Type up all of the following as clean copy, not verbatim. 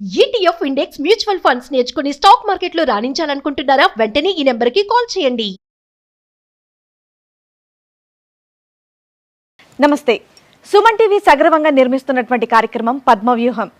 ETF index mutual funds నేర్చుకుని stock మార్కెట్లో రాణించాలనుకుంటున్నారా? వెంటనే ఈ నెంబర్కి కాల్ చేయండి. నమస్తే. సుమన్ టీవీ సగర్వంగా నిర్మిస్తున్నటువంటి కార్యక్రమం పద్మవ్యూహం.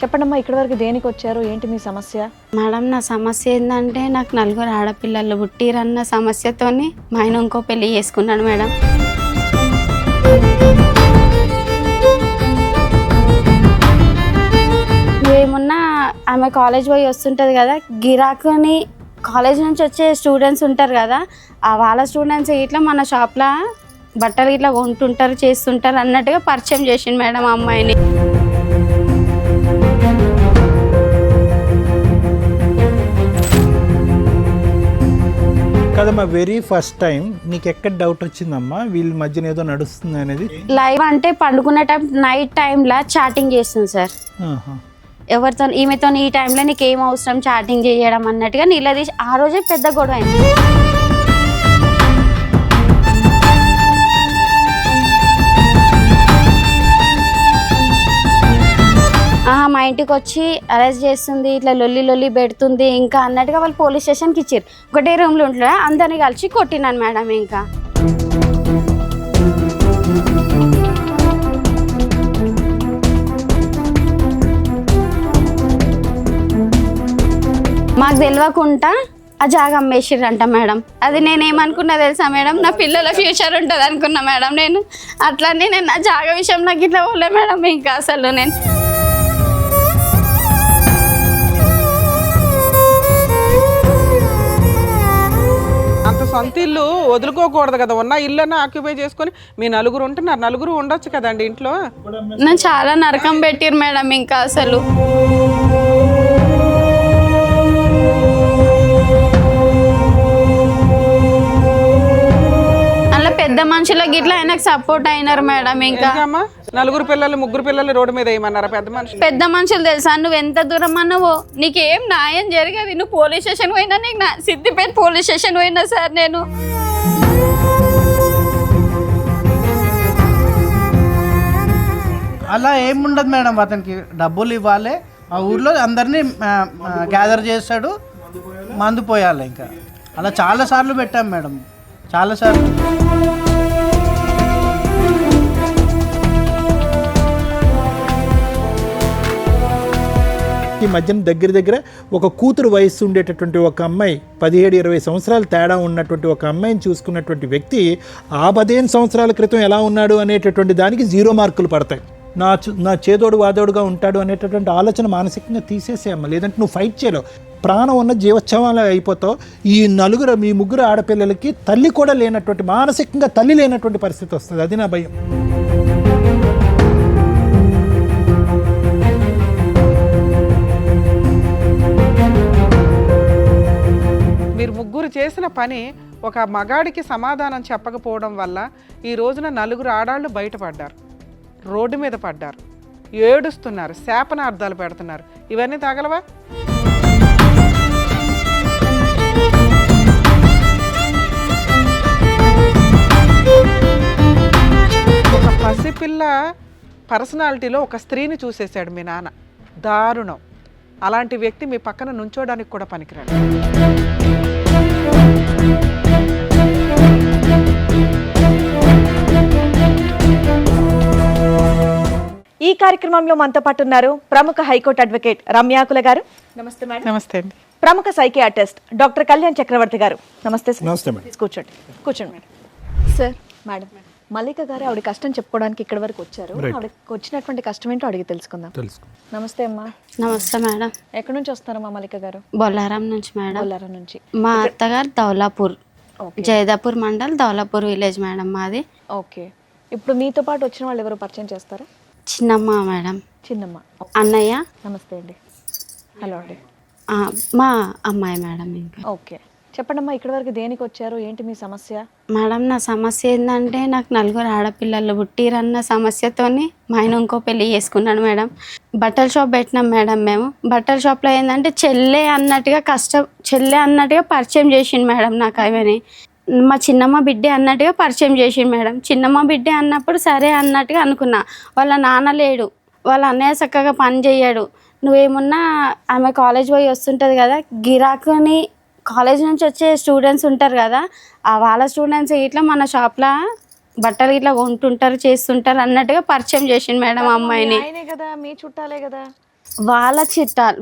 చెప్పండమ్మా, ఇక్కడి వరకు దేనికి వచ్చారు? ఏంటి మీ సమస్య? మేడం, నా సమస్య ఏంటంటే నాకు 4 ఆడపిల్లలు పుట్టిరన్న సమస్యతోని మా ఆయన ఇంకో పెళ్లి చేసుకున్నాను మేడం. ఏమున్నా ఆమె కాలేజ్ పోయి వస్తుంటుంది కదా, గిరాకుని కాలేజ్ నుంచి వచ్చే స్టూడెంట్స్ ఉంటారు కదా, వాళ్ళ స్టూడెంట్స్ ఇట్లా మన షాప్లో బట్టలు ఇట్లా కొంటుంటారు చేస్తుంటారు అన్నట్టుగా పరిచయం చేసిండు మేడం ఆ అమ్మాయిని. కదమ్మా, వెరీ ఫస్ట్ టైం నీకు ఎక్కడ డౌట్ వచ్చిందమ్మా వీళ్ళ మధ్యన ఏదో నడుస్తుంది అనేది? లైవ్ అంటే పండుకునే టైం నైట్ టైంలో చాటింగ్ చేస్తుంది సార్. ఎవరితో ఈమెతో ఈ టైంలో నీకు ఏం అవసరం చాటింగ్ చేయడం అన్నట్టుగా నిలదీసి ఆ రోజే పెద్ద గొడవ అయింది. మా ఇంటికి వచ్చి అరెస్ట్ చేస్తుంది, ఇట్లా లొల్లి పెడుతుంది ఇంకా అన్నట్టుగా వాళ్ళు పోలీస్ స్టేషన్కి ఇచ్చారు. ఒకటే రూమ్లో ఉంటుందా, అందరినీ కలిసి కొట్టినాను మేడం. ఇంకా మాకు తెలియకుండా ఆ జాగా అమ్మేసిర్రంట మేడం. అది నేనేమనుకున్నా తెలుసా మేడం, నా పిల్లల ఫ్యూచర్ ఉంటుంది అనుకున్నా మేడం. నేను అట్లనే నేను నా జాగా విషయం నాకు ఇట్లా పోలే మేడం. ఇంకా అసలు నేను అంత సొంత ఇల్లు వదులుకోకూడదు కదా, ఉన్న ఇల్లుని ఆక్యుపై చేసుకొని మీ నలుగురు ఉంటున్నారు, నలుగురు ఉండొచ్చు కదండి ఇంట్లో. నన్ను చాలా నరకం పెట్టిరు మేడం. ఇంకా అసలు అలా పెద్ద మనుషులకి ఇట్లా ఆయనకు సపోర్ట్ అయినారు మేడం. ఇంకా నలుగురు పిల్లలు 3 పిల్లలు రోడ్డు మీద వేయమన్నారా పెద్ద మనుషులు తెలుసా? నువ్వు ఎంత దూరం అన్నావో నీకేం న్యాయం జరగదు. నువ్వు పోలీస్ స్టేషన్ పోయినా, నీకు సిద్దిపేట పోలీస్ స్టేషన్ పోయినా సార్ నేను. అలా ఏముండదు మేడం, అతనికి డబ్బులు ఇవ్వాలి, ఆ ఊర్లో అందరినీ గ్యాదర్ చేస్తాడు, మందు పోయాలి. ఇంకా అలా చాలాసార్లు పెట్టాం మేడం, చాలాసార్లు. ఈ మధ్యన దగ్గర ఒక కూతురు వయస్సు ఉండేటటువంటి ఒక అమ్మాయి, 17-20 సంవత్సరాలు తేడా ఉన్నటువంటి ఒక అమ్మాయిని చూసుకున్నటువంటి వ్యక్తి ఆ 15 సంవత్సరాల క్రితం ఎలా ఉన్నాడు అనేటటువంటి దానికి 0 మార్కులు పడతాయి. నా చేదోడు వాదోడుగా ఉంటాడు అనేటటువంటి ఆలోచన మానసికంగా తీసేసేయమ్మ, లేదంటే నువ్వు ఫైట్ చేయలేవు. ప్రాణం ఉన్న జీవోత్సవాలు అయిపోతావు. ఈ 3 ఆడపిల్లలకి తల్లి కూడా లేనటువంటి, మానసికంగా తల్లి లేనటువంటి పరిస్థితి వస్తుంది. అది నా భయం. మీరు 3 చేసిన పని ఒక మగాడికి సమాధానం చెప్పకపోవడం వల్ల ఈ రోజున 4 ఆడాళ్ళు బయటపడ్డారు, రోడ్డు మీద పడ్డారు, ఏడుస్తున్నారు, శాపనార్థాలు పెడుతున్నారు. ఇవన్నీ తగలవా? ఒక పసిపిల్ల పర్సనాలిటీలో ఒక స్త్రీని చూసేశాడు మీ నాన్న. దారుణం. అలాంటి వ్యక్తి మీ పక్కన నుంచోడానికి కూడా పనికిరాడు. ఈ కార్యక్రమంలో మనతో పాటు ఉన్నారు ప్రముఖ హైకోర్టు అడ్వకేట్ రమ్యాకుల గారు. నమస్తే మేడం. నమస్తే అండి. ప్రముఖ సైకియాట్రిస్ట్ డాక్టర్ కళ్యాణ్ చక్రవర్తి గారు. నమస్తే సార్. నమస్తే మేడం. కూర్చోండి మేడం. సార్, మేడం, మల్లిక గారు ఆవిడ కష్టం చెప్పుకోవడానికి ఇక్కడ వరకు వచ్చారు. ఆవిడకి వచ్చినటువంటి కష్టం ఏంటో అడిగి తెలుసుకుందాం. నమస్తే అమ్మా. నమస్తే మేడం. ఎక్కడి నుంచి వస్తారమ్మా మల్లిక గారు? బొల్లారం నుంచి మేడం. బొల్లారం నుంచి. మా అత్తగారు దౌలాపూర్, జైదాపూర్ మండల్, దౌలాపూర్ విలేజ్ మేడం మాది. ఓకే. ఇప్పుడు మీతో పాటు వచ్చిన వాళ్ళు ఎవరు పరిచయం చేస్తారా? చిన్నమ్మ మేడం. చిన్నమ్మ. అన్నయ్య. నమస్తే అండి. హలో అండి. మా అమ్మాయి మేడం. ఇంకా ఓకే. చెప్పండమ్మా, ఇక్కడి వరకు దేనికి వచ్చారు, ఏంటి మీ సమస్య? మేడం నా సమస్య ఏంటంటే నాకు 4 ఆడపిల్లలు పుట్టిరన్న సమస్యతోని మా ఆయన ఇంకో పెళ్లి చేసుకున్నాడు మేడం. బట్టల షాప్ పెట్టినాం మేడం. మేము బట్టల షాప్లో ఏంటంటే చెల్లె అన్నట్టుగా పరిచయం చేసిండు మేడం నాకు. అవని మా చిన్నమ్మ బిడ్డే అన్నట్టుగా పరిచయం చేసిండు మేడం. చిన్నమ్మ బిడ్డే అన్నప్పుడు సరే అన్నట్టుగా అనుకున్నా. వాళ్ళ నాన్న లేడు, వాళ్ళ అన్నయ్య చక్కగా పని చేయడు. నువ్వేమున్నా ఆమె కాలేజ్ పోయి వస్తుంటుంది కదా, గిరాకుని కాలేజ్ నుంచి వచ్చే స్టూడెంట్స్ ఉంటారు కదా, వాళ్ళ స్టూడెంట్స్ ఇట్లా మన షాప్లో బట్టలు ఇట్లా కొంటుంటారు చేస్తుంటారు అన్నట్టుగా పరిచయం చేసిండు మేడం అమ్మాయిని. ఆయనే కదా, మీ చుట్టాలే కదా.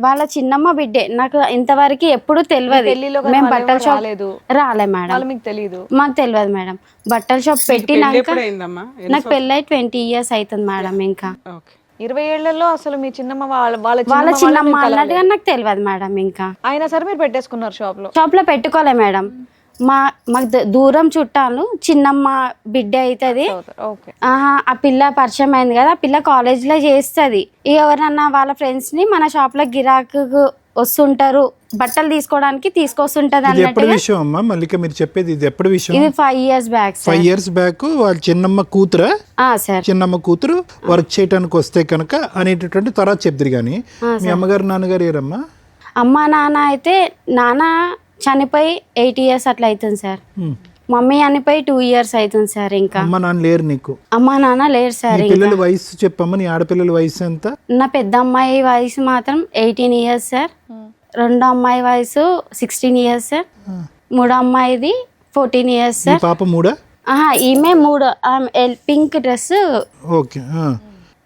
వాళ్ళ చిన్నమ్మ బిడ్డే. నాకు ఇంతవరకు ఎప్పుడు తెలియదు. పెళ్లిలో మేము బట్టల షాప్ రాలేదు, రాలే మేడం. వాళ్ళు మీకు తెలియదు? మాకు తెలియదు మేడం. బట్టల షాప్ పెట్టినాక ఎప్పుడైందమ్మా? నాకు పెళ్ళై 20 years అవుతుంది మేడం. ఇంకా ఓకే. 20 ఏళ్లలో అసలు మీ చిన్నమ్మ వాళ్ళ చిన్నమ్మ అన్నట్టుగా నాకు తెలియదు మేడం. ఇంకా అయినా సరే మీరు పెట్టేసుకున్నారు షాప్ లో పెట్టుకోలే మేడం. మాకు దూరం చుట్టాలు చిన్నమ్మ బిడ్డ అవుతుంది. ఓకే. ఆ పిల్ల పరిచయం అయింది కదా, ఆ పిల్ల కాలేజ్లో చేస్తుంది. ఎవరన్నా వాళ్ళ ఫ్రెండ్స్ని మన షాప్లో గిరాకు వస్తుంటారు, బట్టలు తీసుకోవడానికి తీసుకొస్తుంటది ఇది ఎప్పటి అన్నట్టుగా. విషయం అమ్మా మల్లిక మీరు చెప్పేది? ఇది ఎప్పటి విషయం? ఇది 5 years బ్యాక్ 5 years బ్యాక్ వాళ్ళ చిన్నమ్మ కూతురా? సార్. చిన్నమ్మ కూతురు వర్క్ చేయడానికి వస్తే కనుక అనేటటువంటి తర్వాత చెప్తారు. కానీ మీ అమ్మగారు నాన్నగారు ఏరమ్మా? అమ్మ నాన్న అయితే నాన్న చనిపోయి 8 years అట్లా అవుతుంది సార్. మమ్మీ చనిపోయి 2 years అవుతుంది సార్. ఇంకా అమ్మ నాన్న లేరు నీకు? అమ్మ నాన్న లేరు సార్. నీ పిల్లల వయసు చెప్పమ్మా, నీ ఆడపిల్లల వయసు ఎంత? నా పెద్ద అమ్మాయి వయసు మాత్రం 18 years సార్. రెండో అమ్మాయి వయసు 16 years సార్. మూడో అమ్మాయిది 14 years నీ సార్. పాప మూడా? ఈమె మూడో పింక్ డ్రెస్ ఓకే.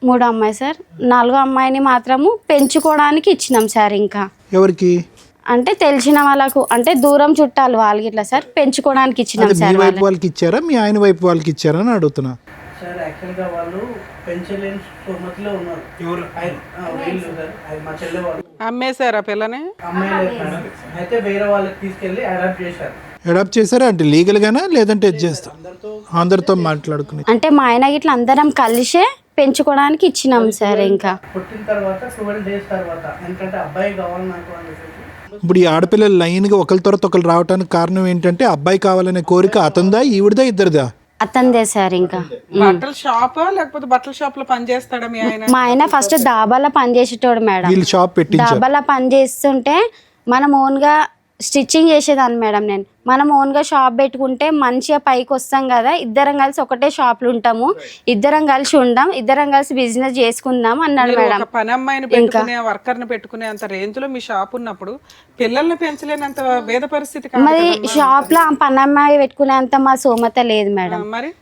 మూడో అమ్మాయి సార్. నాలుగో అమ్మాయిని మాత్రము పెంచుకోవడానికి ఇచ్చినాం సార్. ఇంకా ఎవరికి? అంటే తెలిసిన వాళ్ళకు, అంటే దూరం చుట్టాలు వాళ్ళకి ఇట్లా సార్, పెంచుకోవడానికి ఇచ్చినాం మీ సార్. వైపు వాళ్ళకి ఇచ్చారా మీ ఆయన వైపు వాళ్ళకి ఇచ్చారా అని అడుగుతున్నా. సార్ యాక్చువల్గా వాళ్ళు పెంచలేని స్థోమతిలో ఉన్నారు. వీళ్ళు సార్, మా చెల్లె వాళ్ళు అమ్మేశారా పిల్లని? అమ్మాయి లేదు మేడం. అయితే వేరే వాళ్ళకి తీసుకెళ్ళి అడాప్ట్ చేశారు. అడాప్ట్ చేశారా అంటే లీగల్ గానా లేదంటే చేస్తా అందరితో మాట్లాడుకుని? అంటే మా ఆయన ఇట్లా అందరం కలిసే పెంచుకోవడానికి ఇచ్చినాం సార్. ఇంకా పుట్టిన తర్వాత 12 days తర్వాత ఎందుకంటే అబ్బాయి కావాలి నాకు అని చెప్పేసి ఇప్పుడు ఈ ఆడపిల్లలు లైన్గా ఒకరి తర్వాత ఒకరు రావడానికి కారణం ఏంటంటే అబ్బాయి కావాలనే కోరిక అతందా ఈవిడదా ఇద్దరిదా? అతందే సార్. ఇంకా బట్టల షాపా లేకపోతే బట్టల షాప్ లో పని చేస్తాడా మీ ఆయన? మా ఆయన ఫస్ట్ దాబాలో పని చేసేటోడు మేడం. వీళ్ళు షాప్ పెట్టించారు. దాబాలో పని చేస్తుంటే మనం ఓన్గా స్టిచ్చింగ్ చేసేదాన్ని మేడం. నేను మనం ఓన్గా షాప్ పెట్టుకుంటే మంచిగా పైకి వస్తాం కదా, ఇద్దరం కలిసి ఒకటే షాప్లో ఉంటాము, ఇద్దరం కలిసి ఉందాం, ఇద్దరం కలిసి బిజినెస్ చేసుకుందాం అన్నాడు మీరు మేడం. ఒక పని అమ్మాయిని పెట్టుకునే వర్కర్ ని పెట్టుకునే అంత రేంజ్ లో మీ షాప్ ఉన్నప్పుడు పిల్లల్ని పెంచలేనంత వేద పరిస్థితి కాదు మరి కదమ్మా. షాప్లో పనమ్మాయి పెట్టుకునేంత మా సోమత లేదు మేడం. మరి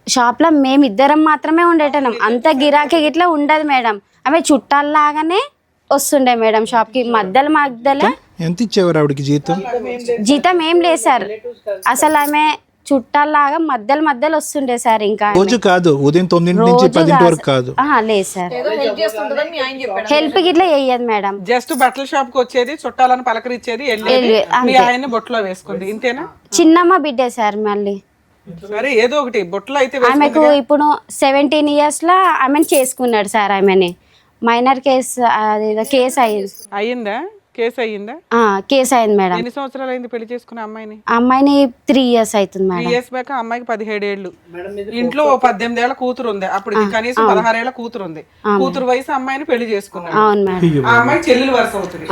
షాప్లో మేము ఇద్దరం మాత్రమే ఉండేటం, అంత గిరాకీ ఇట్లా ఉండదు మేడం. ఆమె చుట్టాల్లాగానే వస్తుండే మేడం షాప్కి. మధ్యలో ఎంత ఇచ్చేవారు ఆవిడకి జీతం? జీతం ఏం లేదు సార్. అసలు ఆమె చుట్టాల్లాగా మధ్యలో వస్తుండే సార్. ఇంకా రోజు కాదు, ఉదయం 9 నుంచి 10 వరకు కాదు. లేదు సార్, హెల్ప్ గిట్లా చెయ్యదు మేడం. జస్ట్ బట్టల షాప్ కి వచ్చేది, చుట్టాలను పలకరించేది, వెళ్ళేది, మీ ఆయన్ని బొట్లో వేసుకుంది, ఇంతేనా? చిన్నమ్మ బిడ్డే సార్. మళ్ళీ సరే ఏదో ఒకటి బొట్లో అయితే ఆమెకు ఇప్పుడు 17 years లో ఆమెను చేసుకున్నాడు సార్. ఆమెని మైనర్ కేసు, అదేదో కేసు అయ్యిందా? కేసు అయ్యిందా? కేసు అయింది మేడం. ఎన్ని సంవత్సరాలు అయింది పెళ్లి చేసుకున్న అమ్మాయిని? అమ్మాయిని 3 years అవుతుంది 3 మేడం. years బ్యాక్ అమ్మాయికి 17 ఏళ్ళు. ఇంట్లో 18 ఏళ్ల కూతురు ఉంది, అప్పుడు కనీసం 16 ఏళ్ల కూతురు ఉంది. కూతురు వయసు అమ్మాయిని పెళ్లి చేసుకున్నాడు. అవును మేడం. ఆ అమ్మాయి చెల్లెలు వరుస అవుతుంది.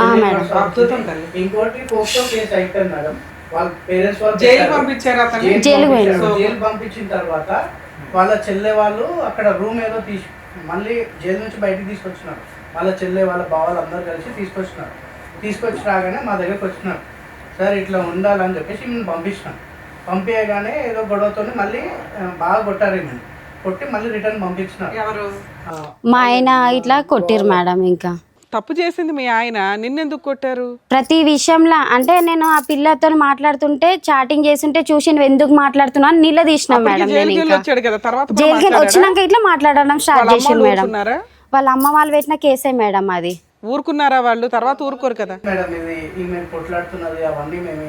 అద్భుతం తల్లి. ఇంకోటి పోక్సో కేసు అయిపోయింది మేడం. వాళ్ళ పేరెంట్స్ వాళ్ళు జైలు పంపించారు అతను. జైలు పంపించిన తర్వాత వాళ్ళ చెల్లె వాళ్ళు అక్కడ రూమ్ ఏదో తీసి మళ్ళీ జైలు నుంచి బయటకు తీసుకొచ్చినారు. వాళ్ళ చెల్లె వాళ్ళ బావాలు అందరూ కలిసి తీసుకొచ్చి రాగానే మా దగ్గరకు వచ్చినారు. సార్ ఇట్లా ఉండాలని చెప్పేసి మేము పంపించినాం. పంపించగానే ఏదో గొడవతో మళ్ళీ బాగా కొట్టారు. మేము కొట్టి మళ్ళీ రిటర్న్ పంపించినారు. ఎవరు? మా ఆయన ఇట్లా కొట్టిరు మేడం. ఇంకా తప్పు చేసింది మీ ఆయన, నిన్నెందుకు కొట్టారు? ప్రతి విషయంలో అంటే నేను ఆ పిల్లతో మాట్లాడుతుంటే చాటింగ్ చేస్తుంటే చూసి నువ్వు ఎందుకు మాట్లాడుతున్నావు అని నిలదీసినా మేడం. జైలుకి వచ్చాడు కదా, తర్వాత జైలుకి వచ్చినాక ఇట్లా మాట్లాడడం స్టార్ట్ చేసింది మేడం. ఊరుకున్నారా? వాళ్ళ అమ్మ వాళ్ళు పెట్టిన కేసే మేడం అది. ఊరుకున్నారా వాళ్ళు? తర్వాత ఊరుకోరు కదా మేడం. ఇది ఈమె కొట్లాడుతున్నది అవన్నీ మేము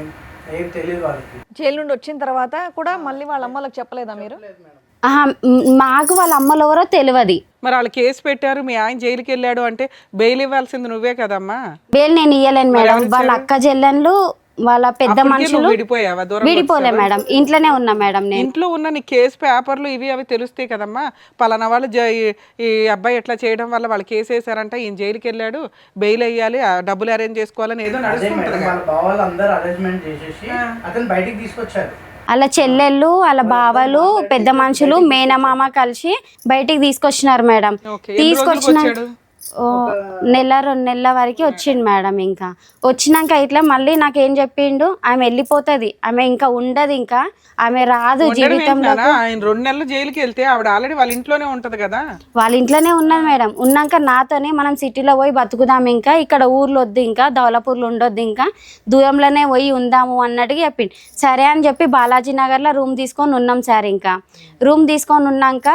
ఏం తెలియదు వాళ్ళకి. జైలు నుండి వచ్చిన తర్వాత కూడా మళ్ళీ వాళ్ళ అమ్మలకు చెప్పలేదా మీరు? మాకు వాళ్ళ అమ్మలు ఎవరో తెలియదు. మరి వాళ్ళు కేసు పెట్టారు, మీ ఆయన జైలుకి వెళ్ళాడు అంటే బెయిల్ ఇవ్వాల్సింది నువ్వే కదమ్మా. బెయిల్ నేను ఇయ్యలేను మేడం. వాళ్ళ అక్క చెల్లెళ్ళు వాళ్ళ పెద్ద అప్పటికే మనుషులు నువ్వు విడిపోయావా? దూరం విడిపోలే మేడం, ఇంట్లోనే ఉన్నా మేడం నేను. ఇంట్లో ఉన్న నీ కేసు పేపర్లు ఇవి అవి తెలుస్తాయి కదమ్మా. పలానా వాళ్ళు ఈ అబ్బాయి ఎట్లా చేయడం వల్ల వాళ్ళు కేసు వేసారంట, ఈయన జైలుకి వెళ్ళాడు, బెయిల్ అయ్యాలి, ఆ డబ్బులు అరేంజ్ చేసుకోవాలని ఏదో అదే నడుస్తుంటది మేడం, కదా. వాళ్ళ బావాలు అందరు అరేంజ్మెంట్ చేసేసి అతను బయటికి తీసుకొచ్చారు. అలా చెల్లెళ్ళు వాళ్ళ బావలు పెద్ద మనుషులు మేనమామ కలిసి బయటికి తీసుకొచ్చినారు మేడం. ఓకే, ఎన్ని రోజులకు తీసుకొచ్చిన వచ్చాడు? నెల 2 నెలల వరకు వచ్చిండు మేడం. ఇంకా వచ్చినాక ఇట్లా మళ్ళీ నాకేం చెప్పిండు, ఆమె వెళ్ళిపోతుంది, ఆమె ఇంకా ఉండదు, ఇంకా ఆమె రాదు ఉండడం జీవితంలో. ఏంటన్నా? ఆయన 2 నెలలు జైలుకి వెళ్తే ఆవిడ ఆల్రెడీ వాళ్ళ ఇంట్లోనే ఉంటది కదా. వాళ్ళ ఇంట్లోనే ఉన్నది మేడం. ఉన్నాక నాతోనే మనం సిటీలో పోయి బతుకుదాం, ఇంకా ఇక్కడ ఊర్లో వద్దు, ఇంకా దౌలపూర్లో ఉండొద్దు, ఇంకా దూరంలోనే పోయి ఉందాము అన్నట్టుగా చెప్పిండు. సరే అని చెప్పి బాలాజీ నగర్లో రూమ్ తీసుకొని ఉన్నాం సార్. ఇంకా రూమ్ తీసుకొని ఉన్నాక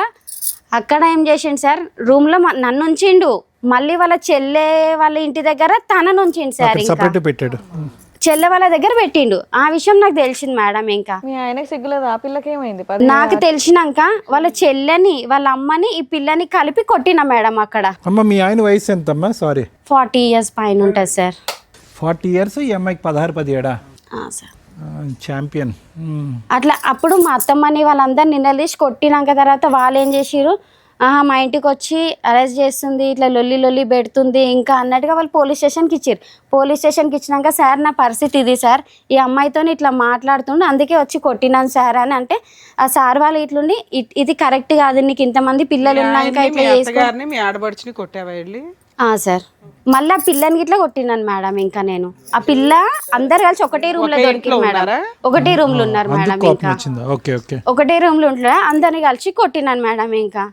అక్కడ ఏం చేసిండు సార్, రూమ్లో నన్ను ఉంచిండు, మళ్ళీ వాళ్ళ చెల్లె వాళ్ళ ఇంటి దగ్గర తనను ఉంచిండు సార్. ఇంకా సపరేట్ పెట్టాడు. చెల్లె వాళ్ళ దగ్గర పెట్టిండు. ఆ విషయం నాకు తెలిసింది మేడం. ఇంకా మీ ఆయనకి సిగ్గులేదు, ఆ పిల్లకి ఏమైంది? నాకు తెలిసినాక వాళ్ళ చెల్లెని వాళ్ళ అమ్మని ఈ పిల్లని కలిపి కొట్టిన మేడం అక్కడ. అమ్మ మీ ఆయన వయసు ఎంతమ్మా? సారీ, 40 years పైన ఉంటుంది సార్. 40 years, ఈ అమ్మాయికి 16-17. Sir champion. అట్లా అప్పుడు మా అత్తమ్మని వాళ్ళందరూ నిలదీసి కొట్టినాక తర్వాత వాళ్ళు ఏం చేసిరు, మా ఇంటికి వచ్చి అరెస్ట్ చేస్తుంది, ఇట్లా లొల్లి పెడుతుంది ఇంకా అన్నట్టుగా వాళ్ళు పోలీస్ స్టేషన్కి ఇచ్చారు. పోలీస్ స్టేషన్కి ఇచ్చినాక సార్ నా పరిస్థితి ఇది సార్, ఈ అమ్మాయితో ఇట్లా మాట్లాడుతుండే అందుకే వచ్చి కొట్టినాను సార్ అని అంటే, ఆ సార్ వాళ్ళు ఇట్లుండి ఇది కరెక్ట్ కాదు, నీకు ఇంతమంది పిల్లలు ఉన్నాక ఇట్లా చేసుకో. మీ ఆడబడుచుని కొట్టావా వెళ్ళి? సార్ మళ్ళీ ఆ పిల్లని ఇట్లా కొట్టినాను మేడం. ఇంకా నేను ఆ పిల్ల అందరు కలిసి ఒకటే రూమ్ లో దొరికింది మేడం. ఒకటే రూమ్ లో ఉన్నారు మేడం. ఇంకా ఒకటే రూమ్ లో ఉంటున్నా, అందరిని కలిసి కొట్టినాను మేడం. ఇంకా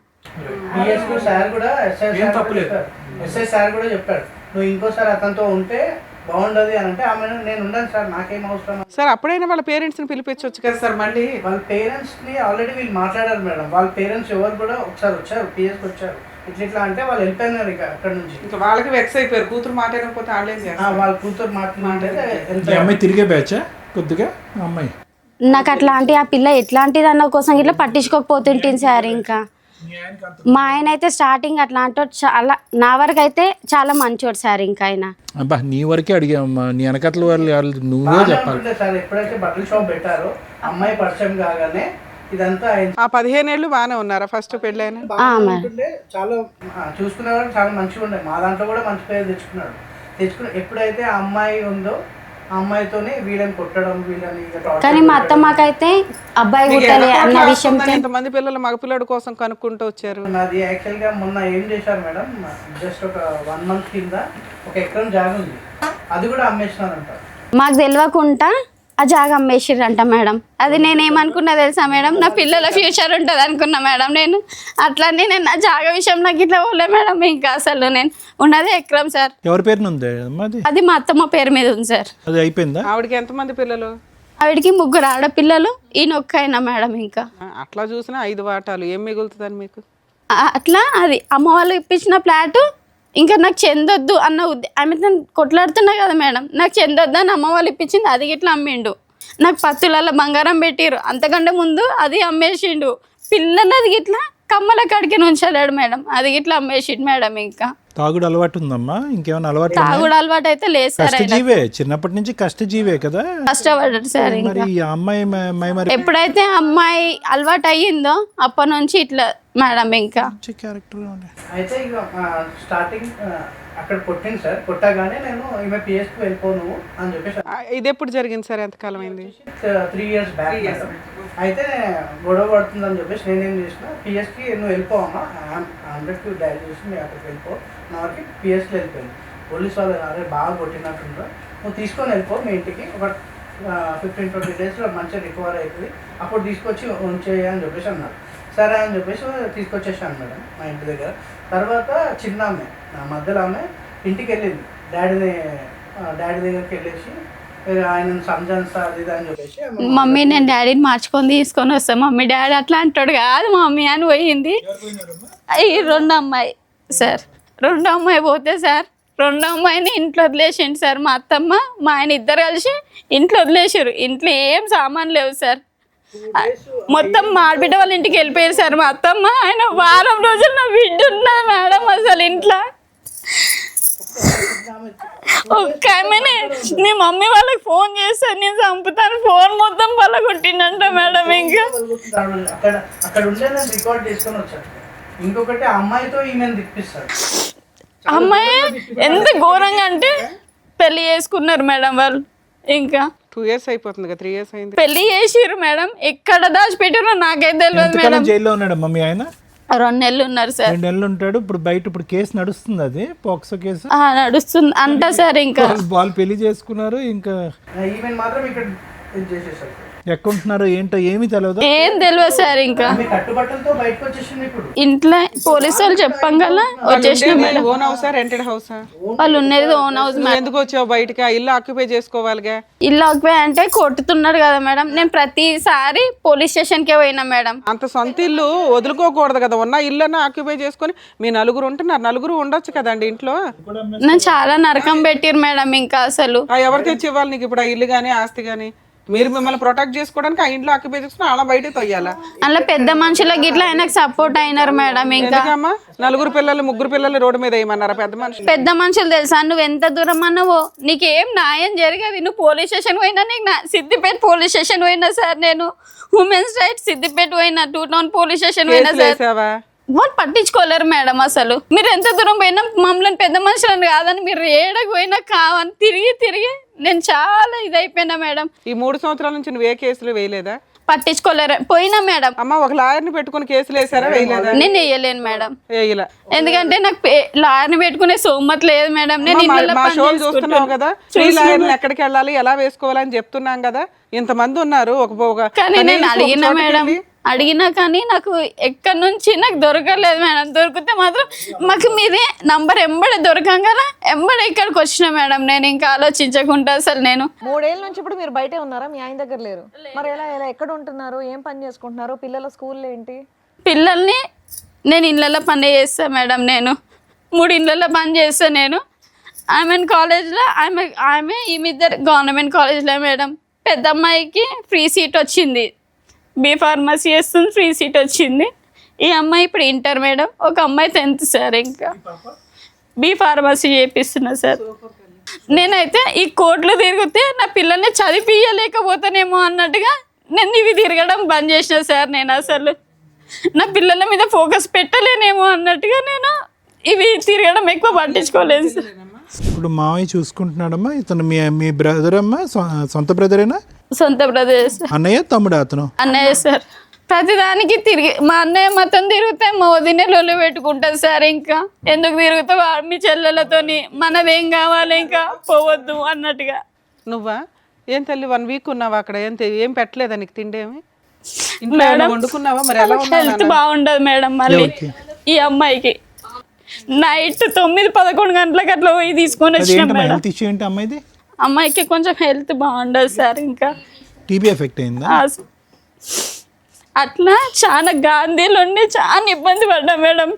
పిఎస్కు సార్ కూడా ఎస్ఐ సార్ కూడా చెప్పాడు, నువ్వు ఇంకోసారి అతనితో ఉంటే బాగుండదు అని అంటే, ఆమె నేను ఉండను సార్, నాకేం అవసరం సార్. అప్పుడైనా వాళ్ళ పేరెంట్స్ ని పిలిపించవచ్చు కదా సార్. మళ్ళీ వాళ్ళ పేరెంట్స్ ని ఆల్రెడీ వీళ్ళు మాట్లాడారు మేడం. వాళ్ళ పేరెంట్స్ ఎవరు కూడా ఒకసారి వచ్చారు, పిఎస్కి వచ్చారు. ఇట్లా అంటే వాళ్ళు వెళ్ళిపోయినారు ఇక అక్కడ నుంచి. ఇంకా వాళ్ళకి వెక్స్ అయిపోయారు, కూతురు మాట్లాడకపోతే వాళ్ళేం చేస్తారు. వాళ్ళ కూతురు మాట్లాడితే అమ్మాయి తిరిగే బ్యాచ్ కొద్దిగా అమ్మాయి. నాకు అట్లాంటి ఆ పిల్ల ఎట్లాంటిది అన్న కోసం ఇట్లా పట్టించుకోకపోతుంటుంది సార్. ఇంకా మా ఆయన అయితే స్టార్టింగ్ అట్లాంటి చాలా, నా వరకు అయితే చాలా మంచోడు సార్. ఇంకా ఆయన అబ్బా నీ వరకే అడిగామమ్మా, నీ వెనకట్ల వాళ్ళు నువ్వే చెప్పాలి సార్. ఎప్పుడైతే బట్టల షాప్ పెట్టారో అమ్మాయి పరిచయం కాగానే ఇదంతా ఆ 15 ఏళ్ళు బాగానే ఉన్నారా ఫస్ట్ పెళ్ళైన? చాలా చూసుకునేవాడు, చాలా మంచిగా ఉండే. మా దాంట్లో కూడా మంచి పేరు తెచ్చుకుని ఎప్పుడైతే ఆ అమ్మాయి ఉందో ఆ అమ్మాయితోనే వీళ్ళని కొట్టడం, వీళ్ళని. కానీ మా అత్తమ్మకైతే అబ్బాయి పుట్టాలి అన్న విషయం. ఎంతమంది పిల్లలు మగ పిల్లడి కోసం కనుక్కుంటూ వచ్చారు. నాది యాక్చువల్ గా మొన్న ఏం చేశారు మేడం, జస్ట్ ఒక 1 month కింద ఒక ఎకరం జాగా ఉంది, అది కూడా అమ్మేసినారంట. మాకు తెలియకుండా ఆ జాగా అమ్మేసిర్రంట మేడం. అది నేనేమనుకున్నా తెలుసా మేడం, నా పిల్లల ఫ్యూచర్ ఉంటుంది అనుకున్నా మేడం. నేను అట్లనే నేను నా జాగా విషయం నాకు ఇట్లా పోలే మేడం. ఇంకా అసలు నేను ఉన్నది ఎకరం సార్. ఎవరి పేరున ఉంది అది మా అత్తమ్మ పేరు మీద ఉంది సార్. అది అయిపోయిందా? ఆవిడకి ఎంతమంది పిల్లలు? ఆవిడికి 3 ఆడపిల్లలు, ఈయన ఒక్కైనా మేడం. ఇంకా అట్లా చూసినా 5 వాటాలు ఏం మిగులుతుందని మీకు? అట్లా అది అమ్మ వాళ్ళు ఇప్పించిన ఫ్లాటు, ఇంకా నాకు చెందొద్దు అన్న ఆమె నన్ను కొట్లాడుతున్నా కదా మేడం, నాకు చెందొద్దు అని అమ్మ వాళ్ళు ఇప్పించింది, అది ఇట్లా అమ్మిండు. నాకు 10 బంగారం పెట్టిరు, అంతకంటే ముందు అది అమ్మేసిండు. పిల్లలది ఇట్లా కమ్మల కాడికి ఉంచలేడు మేడం, అది ఇట్లా అమ్మేసిండు మేడం. ఇంకా తాగుడు అలవాటు ఉందమ్మా? ఇంకేమైనా అలవాటు? తాగుడు అలవాటు అయితే లేదు సార్. కష్టజీవే, చిన్నప్పటి నుంచి కష్టజీవే కదా, కష్టపడ్డాడు సార్. మరి ఈ అమ్మాయి మరి ఎప్పుడైతే అమ్మాయి అలవాటు అయ్యిందో అప్పటి నుంచి ఇట్లా మేడం. ఇంకా క్యారెక్టర్ అయితే ఇక స్టార్టింగ్ అక్కడ కొట్టింది సార్. కొట్టగానే నేను ఈమె పిఎస్కి వెళ్ళిపోను అని చెప్పేసి. ఇది ఎప్పుడు జరిగింది సార్? ఎంతకాలం అయింది? 3 years బ్యాక్. అయితే గొడవ పడుతుందని చెప్పేసి నేనేం చేసిన, పిఎస్కి నువ్వు వెళ్ళిపోవమ్మా, 100కి డైల్ చేసి నేను అక్కడికి వెళ్ళిపో, నా వరకు పిఎస్కి వెళ్ళిపోయింది. పోలీస్ వాళ్ళు అరే బాగా కొట్టినట్టుంటా, నువ్వు తీసుకొని వెళ్ళిపో మీ ఇంటికి, ఒక 15-20 daysలో మంచిగా రికవర్ అవుతుంది, అప్పుడు తీసుకొచ్చి ఉంచేయి అని చెప్పేసి అన్నారు. సరే అని చెప్పేసి తీసుకొచ్చేసాను మేడం మా ఇంటి దగ్గర. తర్వాత చిన్న ఆమె, నా మధ్యలో ఆమె ఇంటికి వెళ్ళింది, డాడీ దగ్గరికి వెళ్ళేసి ఆయనను సంజాన్సా అది ఇది అని చెప్పేసి, మమ్మీ నేను డాడీని మార్చుకొని తీసుకొని వస్తాను, మమ్మీ డాడీ అట్లా అంటాడు కాదు మమ్మీ అని పోయింది. ఈ 2 అమ్మాయి సార్, 2 అమ్మాయి పోతే సార్, 2 అమ్మాయిని ఇంట్లో వదిలేసిండు సార్. మా అత్తమ్మ మా ఆయన ఇద్దరు కలిసి ఇంట్లో వదిలేసారు. ఇంట్లో ఏం సామాన్ లేవు సార్, మొత్తం మా ఆడబిడ్డ వాళ్ళ ఇంటికి వెళ్ళిపోయారు సార్. మా అత్తమ్మ ఆయన వారం రోజులు నా బిడ్డ ఉన్నది మేడం అసలు ఇంట్లో. ఒక్క ఆమెనే నీ మమ్మీ వాళ్ళకి ఫోన్ చేస్తాను నేను చంపుతాను ఫోన్ మొత్తం పలగొట్టిండంట మేడం. ఇంకా అక్కడ అక్కడ ఉండే నేను రికార్డ్ చేసుకొని వచ్చాను. ఇంకొకటి ఆ అమ్మాయితో ఈమెను తిప్పిస్తాడు. అమ్మాయి ఎంత ఘోరంగా అంటే పెళ్లి చేసుకున్నారు మేడం వాళ్ళు. ఇంకా 2 years అయిపోతుంది కదా, 3 years అయింది. పెళ్లి చేసిర్రు మేడం. ఎక్కడ దాచిపెట్టారో నాకైతే తెలియదు ఎంతకాలం మేడం. జైల్లో ఉన్నాడమ్మా మీ ఆయన? 2 నెలలు ఉన్నారు సార్. 2 నెలలు ఉంటాడు. ఇప్పుడు బయట ఇప్పుడు కేసు నడుస్తుంది, అది పోక్సో కేసు నడుస్తుంది అంట సార్. ఇంకా వాళ్ళు పెళ్లి చేసుకున్నారు. ఇంకా ఈమెను మాత్రం ఇక్కడ ఇది చేసేసాడు. ఎక్కడుంటున్నారో ఏంటో ఏమీ తెలియదు. ఏం తెలియదు సార్. ఇంకా ఆమె కట్టుబట్టలతో బయటకు వచ్చేసింది. ఇప్పుడు ఇంట్లో పోలీసు వాళ్ళు చెప్పంగల వచ్చేసిన మేడం. ఓన్ హౌసా రెంటెడ్ హౌసా? వాళ్ళు ఉన్నది ఓన్ హౌస్ నువ్వు ఎందుకు వచ్చావు బయటకి? ఆ ఇల్లు ఆక్యుపై చేసుకోవాలిగా. ఇల్లు ఆక్యుపై అంటే కొట్టుతున్నాడు కదా మేడం. నేను ప్రతిసారి పోలీస్ స్టేషన్కే పోయినా మేడం. అంత సొంత ఇల్లు వదులుకోకూడదు కదా, ఉన్న ఇల్లు అన్న ఆక్యుపై చేసుకొని మీ నలుగురు ఉంటున్నారు, నలుగురు ఉండొచ్చు కదండి ఇంట్లో. నేను చాలా నరకం పెట్టిరు మేడం. ఇంకా అసలు ఎవరు తెచ్చి ఇవ్వాలి నీకు ఇప్పుడు ఆ ఇల్లు కానీ ఆస్తి కానీ? మీరు మిమ్మల్ని ప్రొటెక్ట్ చేసుకోవడానికి ఆ ఇంట్లో ఆక్యుపై చేసుకుని అలా బయటకు తొయ్యాలా? అలా పెద్ద మనుషులకి ఇట్లా ఆయనకు సపోర్ట్ అయినారు మేడం. ఇంకా ఎందుకమ్మా 4 పిల్లలు 3 పిల్లలు రోడ్డు మీద వేయమన్నారా పెద్ద మనుషులు? పెద్ద మనుషులు తెలుసా, నువ్వు ఎంత దూరం అన్నావో నీకేం న్యాయం జరగదు. నువ్వు పోలీస్ స్టేషన్ పోయినా, నీకు సిద్దిపేట పోలీస్ స్టేషన్ పోయినా సార్, నేను ఉమెన్స్ రైట్స్ సిద్దిపేట పోయినా, 2 టౌన్ పోలీస్ స్టేషన్ పోయినా సార్. వేసావా? వాళ్ళు పట్టించుకోలేరు మేడం. అసలు మీరు ఎంత దూరం పోయినా మమ్మల్ని పెద్ద మనుషులను కాదని మీరు ఏడకు పోయినా కావని తిరిగి నేను చాలా ఇదైపోయినా మేడం. ఈ 3 సంవత్సరాల నుంచి నువ్వు ఏ కేసులు వేయలేదా? పట్టించుకోలేరు పోయినా మేడం. అమ్మ ఒక లాయర్ని పెట్టుకుని కేసులు వేసారా? వేయలేదా? నేను వేయలేను మేడం. వేయలే. ఎందుకంటే నాకు లాయర్ని పెట్టుకునే సోమత లేదు మేడం. నేను ఇళ్ళలో మా పని షోలు చూస్తున్నావు చేసుకుంటాను. కదా, ఫ్రీ లాయర్లు ఎక్కడికి వెళ్ళాలి ఎలా వేసుకోవాలని చెప్తున్నాం కదా. ఇంతమంది ఉన్నారు. కానీ నేను అడిగినా మేడం, అడిగినా కానీ నాకు ఎక్కడి నుంచి నాకు దొరకలేదు మేడం. దొరికితే మాత్రం మాకు మీదే నంబర్ ఎంబడే దొరకంగా ఎంబడే ఇక్కడికి వచ్చిన మేడం. నేను ఇంకా ఆలోచించకుండా అసలు నేను 3 ఏళ్ళ నుంచి ఇప్పుడు మీరు బయటే ఉన్నారా? మీ ఆయన దగ్గర లేరు. మరి ఎలా ఎక్కడ ఉంటున్నారు? ఏం పని చేసుకుంటున్నారు? పిల్లల స్కూల్ ఏంటి? పిల్లల్ని నేను ఇళ్ళల్లో పని చేస్తాను మేడం. నేను 3 ఇళ్ళల్లో పని చేస్తాను నేను. ఆమెన్ కాలేజ్లో ఆమె ఈమె గవర్నమెంట్ కాలేజ్లో మేడం. పెద్ద అమ్మాయికి ఫ్రీ సీట్ వచ్చింది, బీ ఫార్మసీ చేస్తుంది, ఫ్రీ సీట్ వచ్చింది. ఈ అమ్మాయి ఇప్పుడు ఇంటర్ మేడం. ఒక అమ్మాయి 10th సార్. ఇంకా బీ ఫార్మసీ చేపిస్తున్నా సార్. నేనైతే ఈ కోర్టులు తిరిగితే నా పిల్లల్ని చదివించలేకపోతానేమో అన్నట్టుగా నేను ఇవి తిరగడం బంద్ చేసిన సార్. నేను అసలు నా పిల్లల మీద ఫోకస్ పెట్టలేనేమో అన్నట్టుగా నేను ఇవి తిరగడం ఎక్కువ పట్టించుకోలేదు సార్. ఇప్పుడు మావయ్య చూసుకుంటున్నాడమ్మా. ఇతను మీ బ్రదర్ అమ్మా? సొంత బ్రదరేనా? సొంత బ్రదర్ సార్. అన్నయ్య తమ్ముడు? అతను అన్నయ్య సార్. ప్రతిదానికి తిరిగి మా అన్నయ్య మొత్తం తిరిగితే మా వదినే లొల్లు పెట్టుకుంటుంది సార్. ఇంకా ఎందుకు తిరుగుతావు మీ చెల్లెలతోని, మనదేం కావాలి ఇంకా పోవద్దు అన్నట్టుగా. నువ్వా ఏం తల్లి 1 week ఉన్నావా అక్కడ? ఏం పెట్టలేదా నీకు తిండేమి? ఇంట్లో ఏమైనా వండుకున్నావా? మరి ఎలా హెల్త్ బాగుండదు మేడం. మళ్ళీ ఈ అమ్మాయికి నైట్ 9-11 గంటలకు అట్లా పోయి తీసుకొని వచ్చినాం మేడం. హెల్త్ ఇష్యూ ఏంటి అమ్మాయిది? అమ్మాయికి కొంచెం హెల్త్ బాగుండదు సార్. ఇంకా టీబీ ఎఫెక్ట్ అయిందా? అట్లా చాలా గాంధీలు ఉండి చాలా ఇబ్బంది పడ్డా మేడం.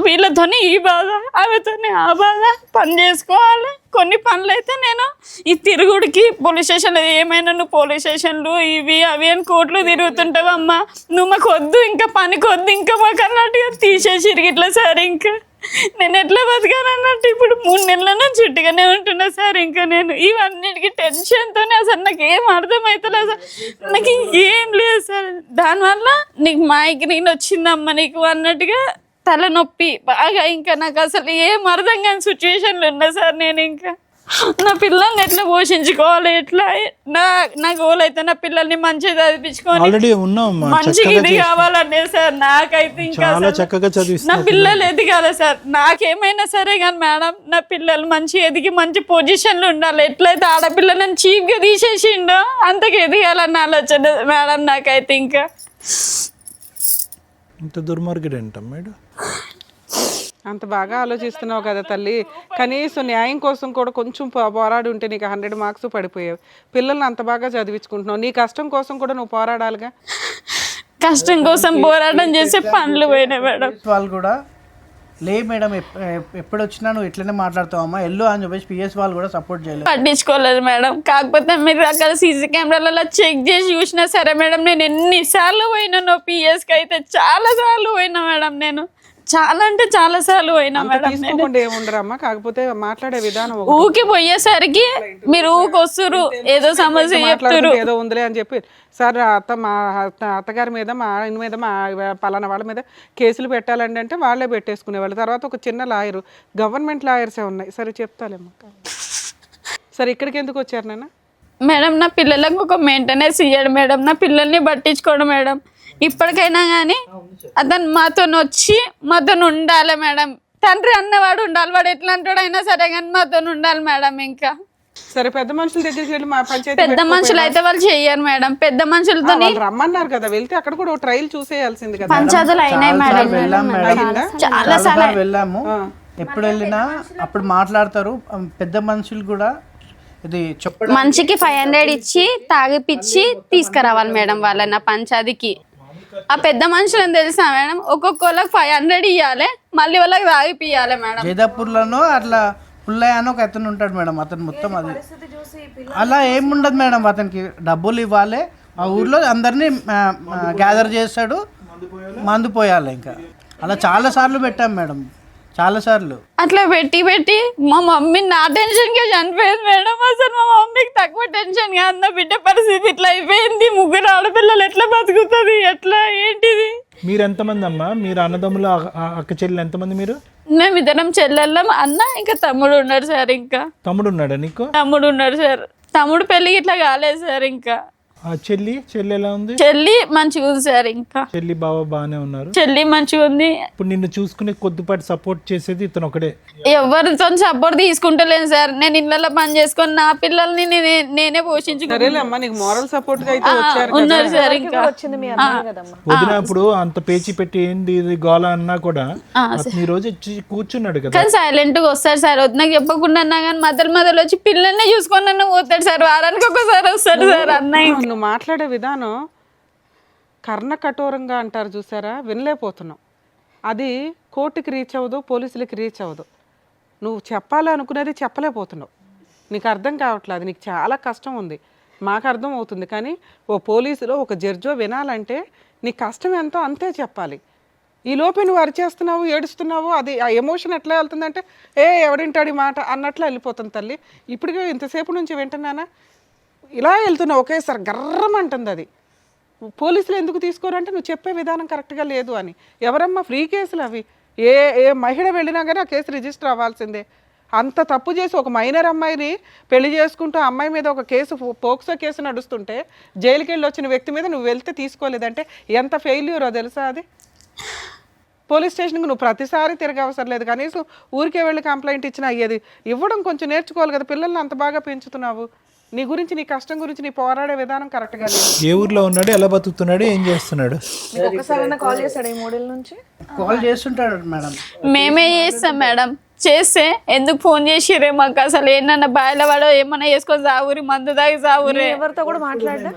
వీళ్ళతోనే ఈ బాధ, ఆమెతోనే ఆ బాధ. పని చేసుకోవాలి. కొన్ని పనులు అయితే నేను ఈ తిరుగుడికి పోలీస్ స్టేషన్లో ఏమైనా నువ్వు పోలీస్ స్టేషన్లు ఇవి అవి అని కోర్టులు తిరుగుతుంటావు అమ్మ, నువ్వు మాకు వద్దు ఇంకా పనికి వద్దు ఇంకా మాకు అన్నట్టుగా తీసేసి ఇట్లా సార్. ఇంకా నేను ఎట్లా బతకాను అన్నట్టు ఇప్పుడు 3 నెలల నుంచి చుట్టుగానే ఉంటున్నా సార్. ఇంకా నేను ఇవన్నిటికీ టెన్షన్తోనే అసలు నాకు ఏం అర్థమవుతలేదు సార్. నాకు ఏం లేదు సార్. దానివల్ల నీకు మైగ్రేన్ వచ్చిందమ్మ నీకు అన్నట్టుగా తలనొప్పి బాగా. ఇంకా నాకు అసలు ఏం అర్థం కాని సిచ్యువేషన్లు ఉన్నా సార్. నేను ఇంకా నా పిల్లల్ని ఎట్లా పోషించుకోవాలి, ఎట్లా నా గోల్ అయితే నా పిల్లల్ని మంచిగా చదివించుకొని మంచిగా ఇది కావాలనే సార్. నాకైతే ఇంకా నా పిల్లలు ఎదిగాలి సార్. నాకేమైనా సరే కానీ మేడం నా పిల్లలు మంచి ఎదిగి మంచి పొజిషన్లు ఉండాలి. ఎట్లయితే ఆడపిల్లలను చీప్గా తీసేసిండో అంతకు ఎదిగాలన్న ఆలోచన మేడం నాకైతే. ఇంకా ఇంత దుర్మార్గుడు ఏంటం మేడం? అంత బాగా ఆలోచిస్తున్నావు కదా తల్లి. కనీసం న్యాయం కోసం కూడా కొంచెం పోరాడి ఉంటే నీకు 100 marks పడిపోయావు. పిల్లల్ని అంత బాగా చదివించుకుంటున్నావు. నీ కష్టం కోసం కూడా నువ్వు పోరాడాలిగా. కష్టం కోసం పోరాటం చేసే పనులు పోయినాయి మేడం. వాళ్ళు కూడా లే మేడం ఎప్పుడు వచ్చినా నువ్వు ఇట్లనే మాట్లాడుతావు అమ్మా ఎల్లు అని చెప్పేసి పిఎస్ వాళ్ళు కూడా సపోర్ట్ చేయలేదు, పట్టించుకోలేదు మేడం. కాకపోతే మీరు అక్కడ సీసీ కెమెరాలలో చెక్ చేసి చూసినా సరే మేడం నేను ఎన్నిసార్లు పోయినానో పిఎస్కి అయితే చాలా సార్లు పోయినా మేడం. నేను చాలా అంటే చాలా సార్లు పోయినా అంత మేడం. తీసుకోకుండా ఏముండరమ్మా, కాకపోతే మాట్లాడే విధానం ఒకటి. ఊకి పోయేసరికి మీరు ఊకొస్తురు, ఏదో సమస్య చెప్తురు. మాట్లాడుతుంటే ఏదో ఉందిలే అని చెప్పి, సార్ మా అత్తగారి మీద, మా ఆయన మీద, మా పలానా వాళ్ళ మీద కేసులు పెట్టాలండి అంటే వాళ్ళే పెట్టేసుకునేవాళ్ళు. తర్వాత ఒక చిన్న లాయరు, గవర్నమెంట్ లాయర్సే ఉన్నాయి. సరే చెప్తాలేమ్మా. సరే ఇక్కడికి ఎందుకు వచ్చారు నాన్న? మేడం నా పిల్లలకు ఒక మెయింటెనెన్స్ ఇయ్యాడు మేడం, నా పిల్లల్ని పట్టించుకోడు మేడం. ఇప్పటికైనా కానీ అతను మాతో వచ్చి మాతో ఉండాలి మేడం. తండ్రి అన్నవాడు ఉండాలి, వాడు ఎట్లాంటి అయినా సరే కానీ మాతో ఉండాలి మేడం. ఇంకా సరే పెద్ద మనుషుల దగ్గరికి వెళ్ళి మా పంచాయతీ పెద్ద మనుషులు అయితే వాళ్ళు చెయ్యరు మేడం. పెద్ద మనుషులతో రమ్మన్నారు కదా, వెళ్తే అక్కడ కూడా ఒక ట్రయల్ చూసేయాల్సింది కదా. పంచాయతీలు అయినాయి మేడం, చాలా సార్లు వెళ్ళాము. ఎప్పుడు వెళ్ళినా అప్పుడు మాట్లాడతారు పెద్ద మనుషులు కూడా. ఇది చెప్పడం మనిషికి 500 ఇచ్చి తాగిపిచ్చి తీసుకురావాలి మేడం వాళ్ళని ఆ పంచాయతీకి. ఆ పెద్ద మనుషులని తెలుసా మేడం, ఒక్కొక్కళ్ళకి 500 ఇవ్వాలి, మళ్ళీ వాళ్ళకి తాగిపియాలి మేడం. జైదాపూర్లోనో అట్లా పుల్లయ్య అని ఒక అతను ఉంటాడు మేడం, అతను మొత్తం అది అలా ఏముండదు మేడం. అతనికి డబ్బులు ఇవ్వాలి, ఆ ఊర్లో అందరినీ గ్యాదర్ చేస్తాడు, మందు పోయాలి. ఇంకా అలా చాలా సార్లు పెట్టాం మేడం, చాలా సార్లు. అట్లా పెట్టి పెట్టి మా మమ్మీ నా టెన్షన్ కే చనిపోయింది మేడం. అసలు మా మమ్మీకి తక్కువ టెన్షన్ గా అన్న బిడ్డ పరిస్థితి ఇట్లా అయిపోయింది. 3 ఆడపిల్లలు ఎట్లా బతుకుతుంది, ఎట్లా ఏంటిది? మీరు ఎంతమంది అమ్మా? మీరు అన్నదమ్ములు అక్క చెల్లెలు ఎంతమంది మీరు? మేమిద్దరం చెల్లెళ్ళం, అన్న ఇంకా తమ్ముడు ఉన్నాడు సార్. ఇంకా తమ్ముడు ఉన్నాడా నీకు? తమ్ముడు ఉన్నాడు సార్. తమ్ముడు పెళ్ళి ఇట్లా కాలేదు సార్. ఇంకా చెల్లి ఎలా ఉంది? చెల్లి మంచిగా ఉంది సార్. ఇంకా చెల్లి బావ బాగానే ఉన్నారు. చెల్లి మంచిగా ఉంది. ఇప్పుడు నిన్ను చూసుకునే కొద్దిపాటి సపోర్ట్ చేసేది ఇతను ఒకడే. ఎవరితో సపోర్ట్ తీసుకుంటలేను సార్. నేను ఇళ్ళలో పని చేసుకొని నా పిల్లల్ని నేనే పోషించుకున్నాను. నీకు మోరల్ సపోర్ట్ గా అయితే వచ్చారు ఉన్నారు సార్. ఇంకా వచ్చింది మీ అన్నయ్య కదమ్మా. వదినప్పుడు అంత పేచి పెట్టి ఏంది ఇది గోల అన్నా కూడా ఈ రోజు వచ్చి కూర్చున్నాడు కదా. కానీ సైలెంట్ గా వస్తాడు సార్. వద్దు చెప్పకుండా అన్నా కానీ మొదలు వచ్చి పిల్లల్ని చూసుకొని నన్ను పోతాడు సార్. వారానికి ఒకసారి వస్తాడు సార్ అన్నయ్య. నువ్వు మాట్లాడే విధానం కర్ణ కఠోరంగా అంటారు చూసారా, వినలేకపోతున్నావు. అది కోర్టుకి రీచ్ అవ్వదు, పోలీసులకి రీచ్ అవ్వదు. నువ్వు చెప్పాలనుకునేది చెప్పలేకపోతున్నావు. నీకు అర్థం కావట్లేదు, అది నీకు చాలా కష్టం ఉంది. మాకు అర్థం అవుతుంది, కానీ ఓ పోలీసులో ఒక జడ్జో వినాలంటే నీ కష్టం ఎంతో అంతే చెప్పాలి. ఈ లోపే నువ్వు అరిచేస్తున్నావు, ఏడుస్తున్నావు, అది ఆ ఎమోషన్ ఎట్లా వెళ్తుందంటే ఎవడింటాడు ఈ మాట అన్నట్లు వెళ్ళిపోతుంది తల్లి. ఇప్పటికే ఇంతసేపు నుంచి వింటున్నానా, ఇలా వెళ్తున్నావు ఒకేసారి గర్రమంటుంది. అది పోలీసులు ఎందుకు తీసుకోరంటే నువ్వు చెప్పే విధానం కరెక్ట్గా లేదు అని. ఎవరమ్మా ఫ్రీ కేసులు అవి? ఏ మహిళ వెళ్ళినా కానీ ఆ కేసు రిజిస్టర్ అవ్వాల్సిందే. అంత తప్పు చేసి ఒక మైనర్ అమ్మాయిని పెళ్లి చేసుకుంటూ అమ్మాయి మీద ఒక కేసు, పోక్సో కేసు నడుస్తుంటే జైలుకి వెళ్ళి వచ్చిన వ్యక్తి మీద నువ్వు వెళ్తే తీసుకోలేదంటే ఎంత ఫెయిల్యూరో తెలుసా అది. పోలీస్ స్టేషన్కి నువ్వు ప్రతిసారి తిరగ అవసరం లేదు, కనీసం ఊరికే వెళ్ళి కంప్లైంట్ ఇచ్చినా అయ్యేది. ఇవ్వడం కొంచెం నేర్చుకోవాలి కదా, పిల్లల్ని అంత బాగా పెంచుతున్నావు. నీ గురించి, నీ కష్టం గురించి నీ పోరాడే విధానం కరెక్ట్గా లేదు. ఏ ఊర్లో ఉన్నాడు, ఎలా బతుకుతున్నాడు, ఏం చేస్తున్నాడు? ఒక్కసారి కాల్ చేస్తాడు ఈ 3 ఏళ్ళ నుంచి? కాల్ చేస్తుంటాడు మేడం. మేమే చేస్తాం మేడం. చేస్తే ఎందుకు ఫోన్ చేసిరే మాకు, అసలు ఏంటన్నా బాయిల వాడో ఏమన్నా చేసుకొని సావురి, మందు దాగి సావురే. ఎవరితో కూడా మాట్లాడా?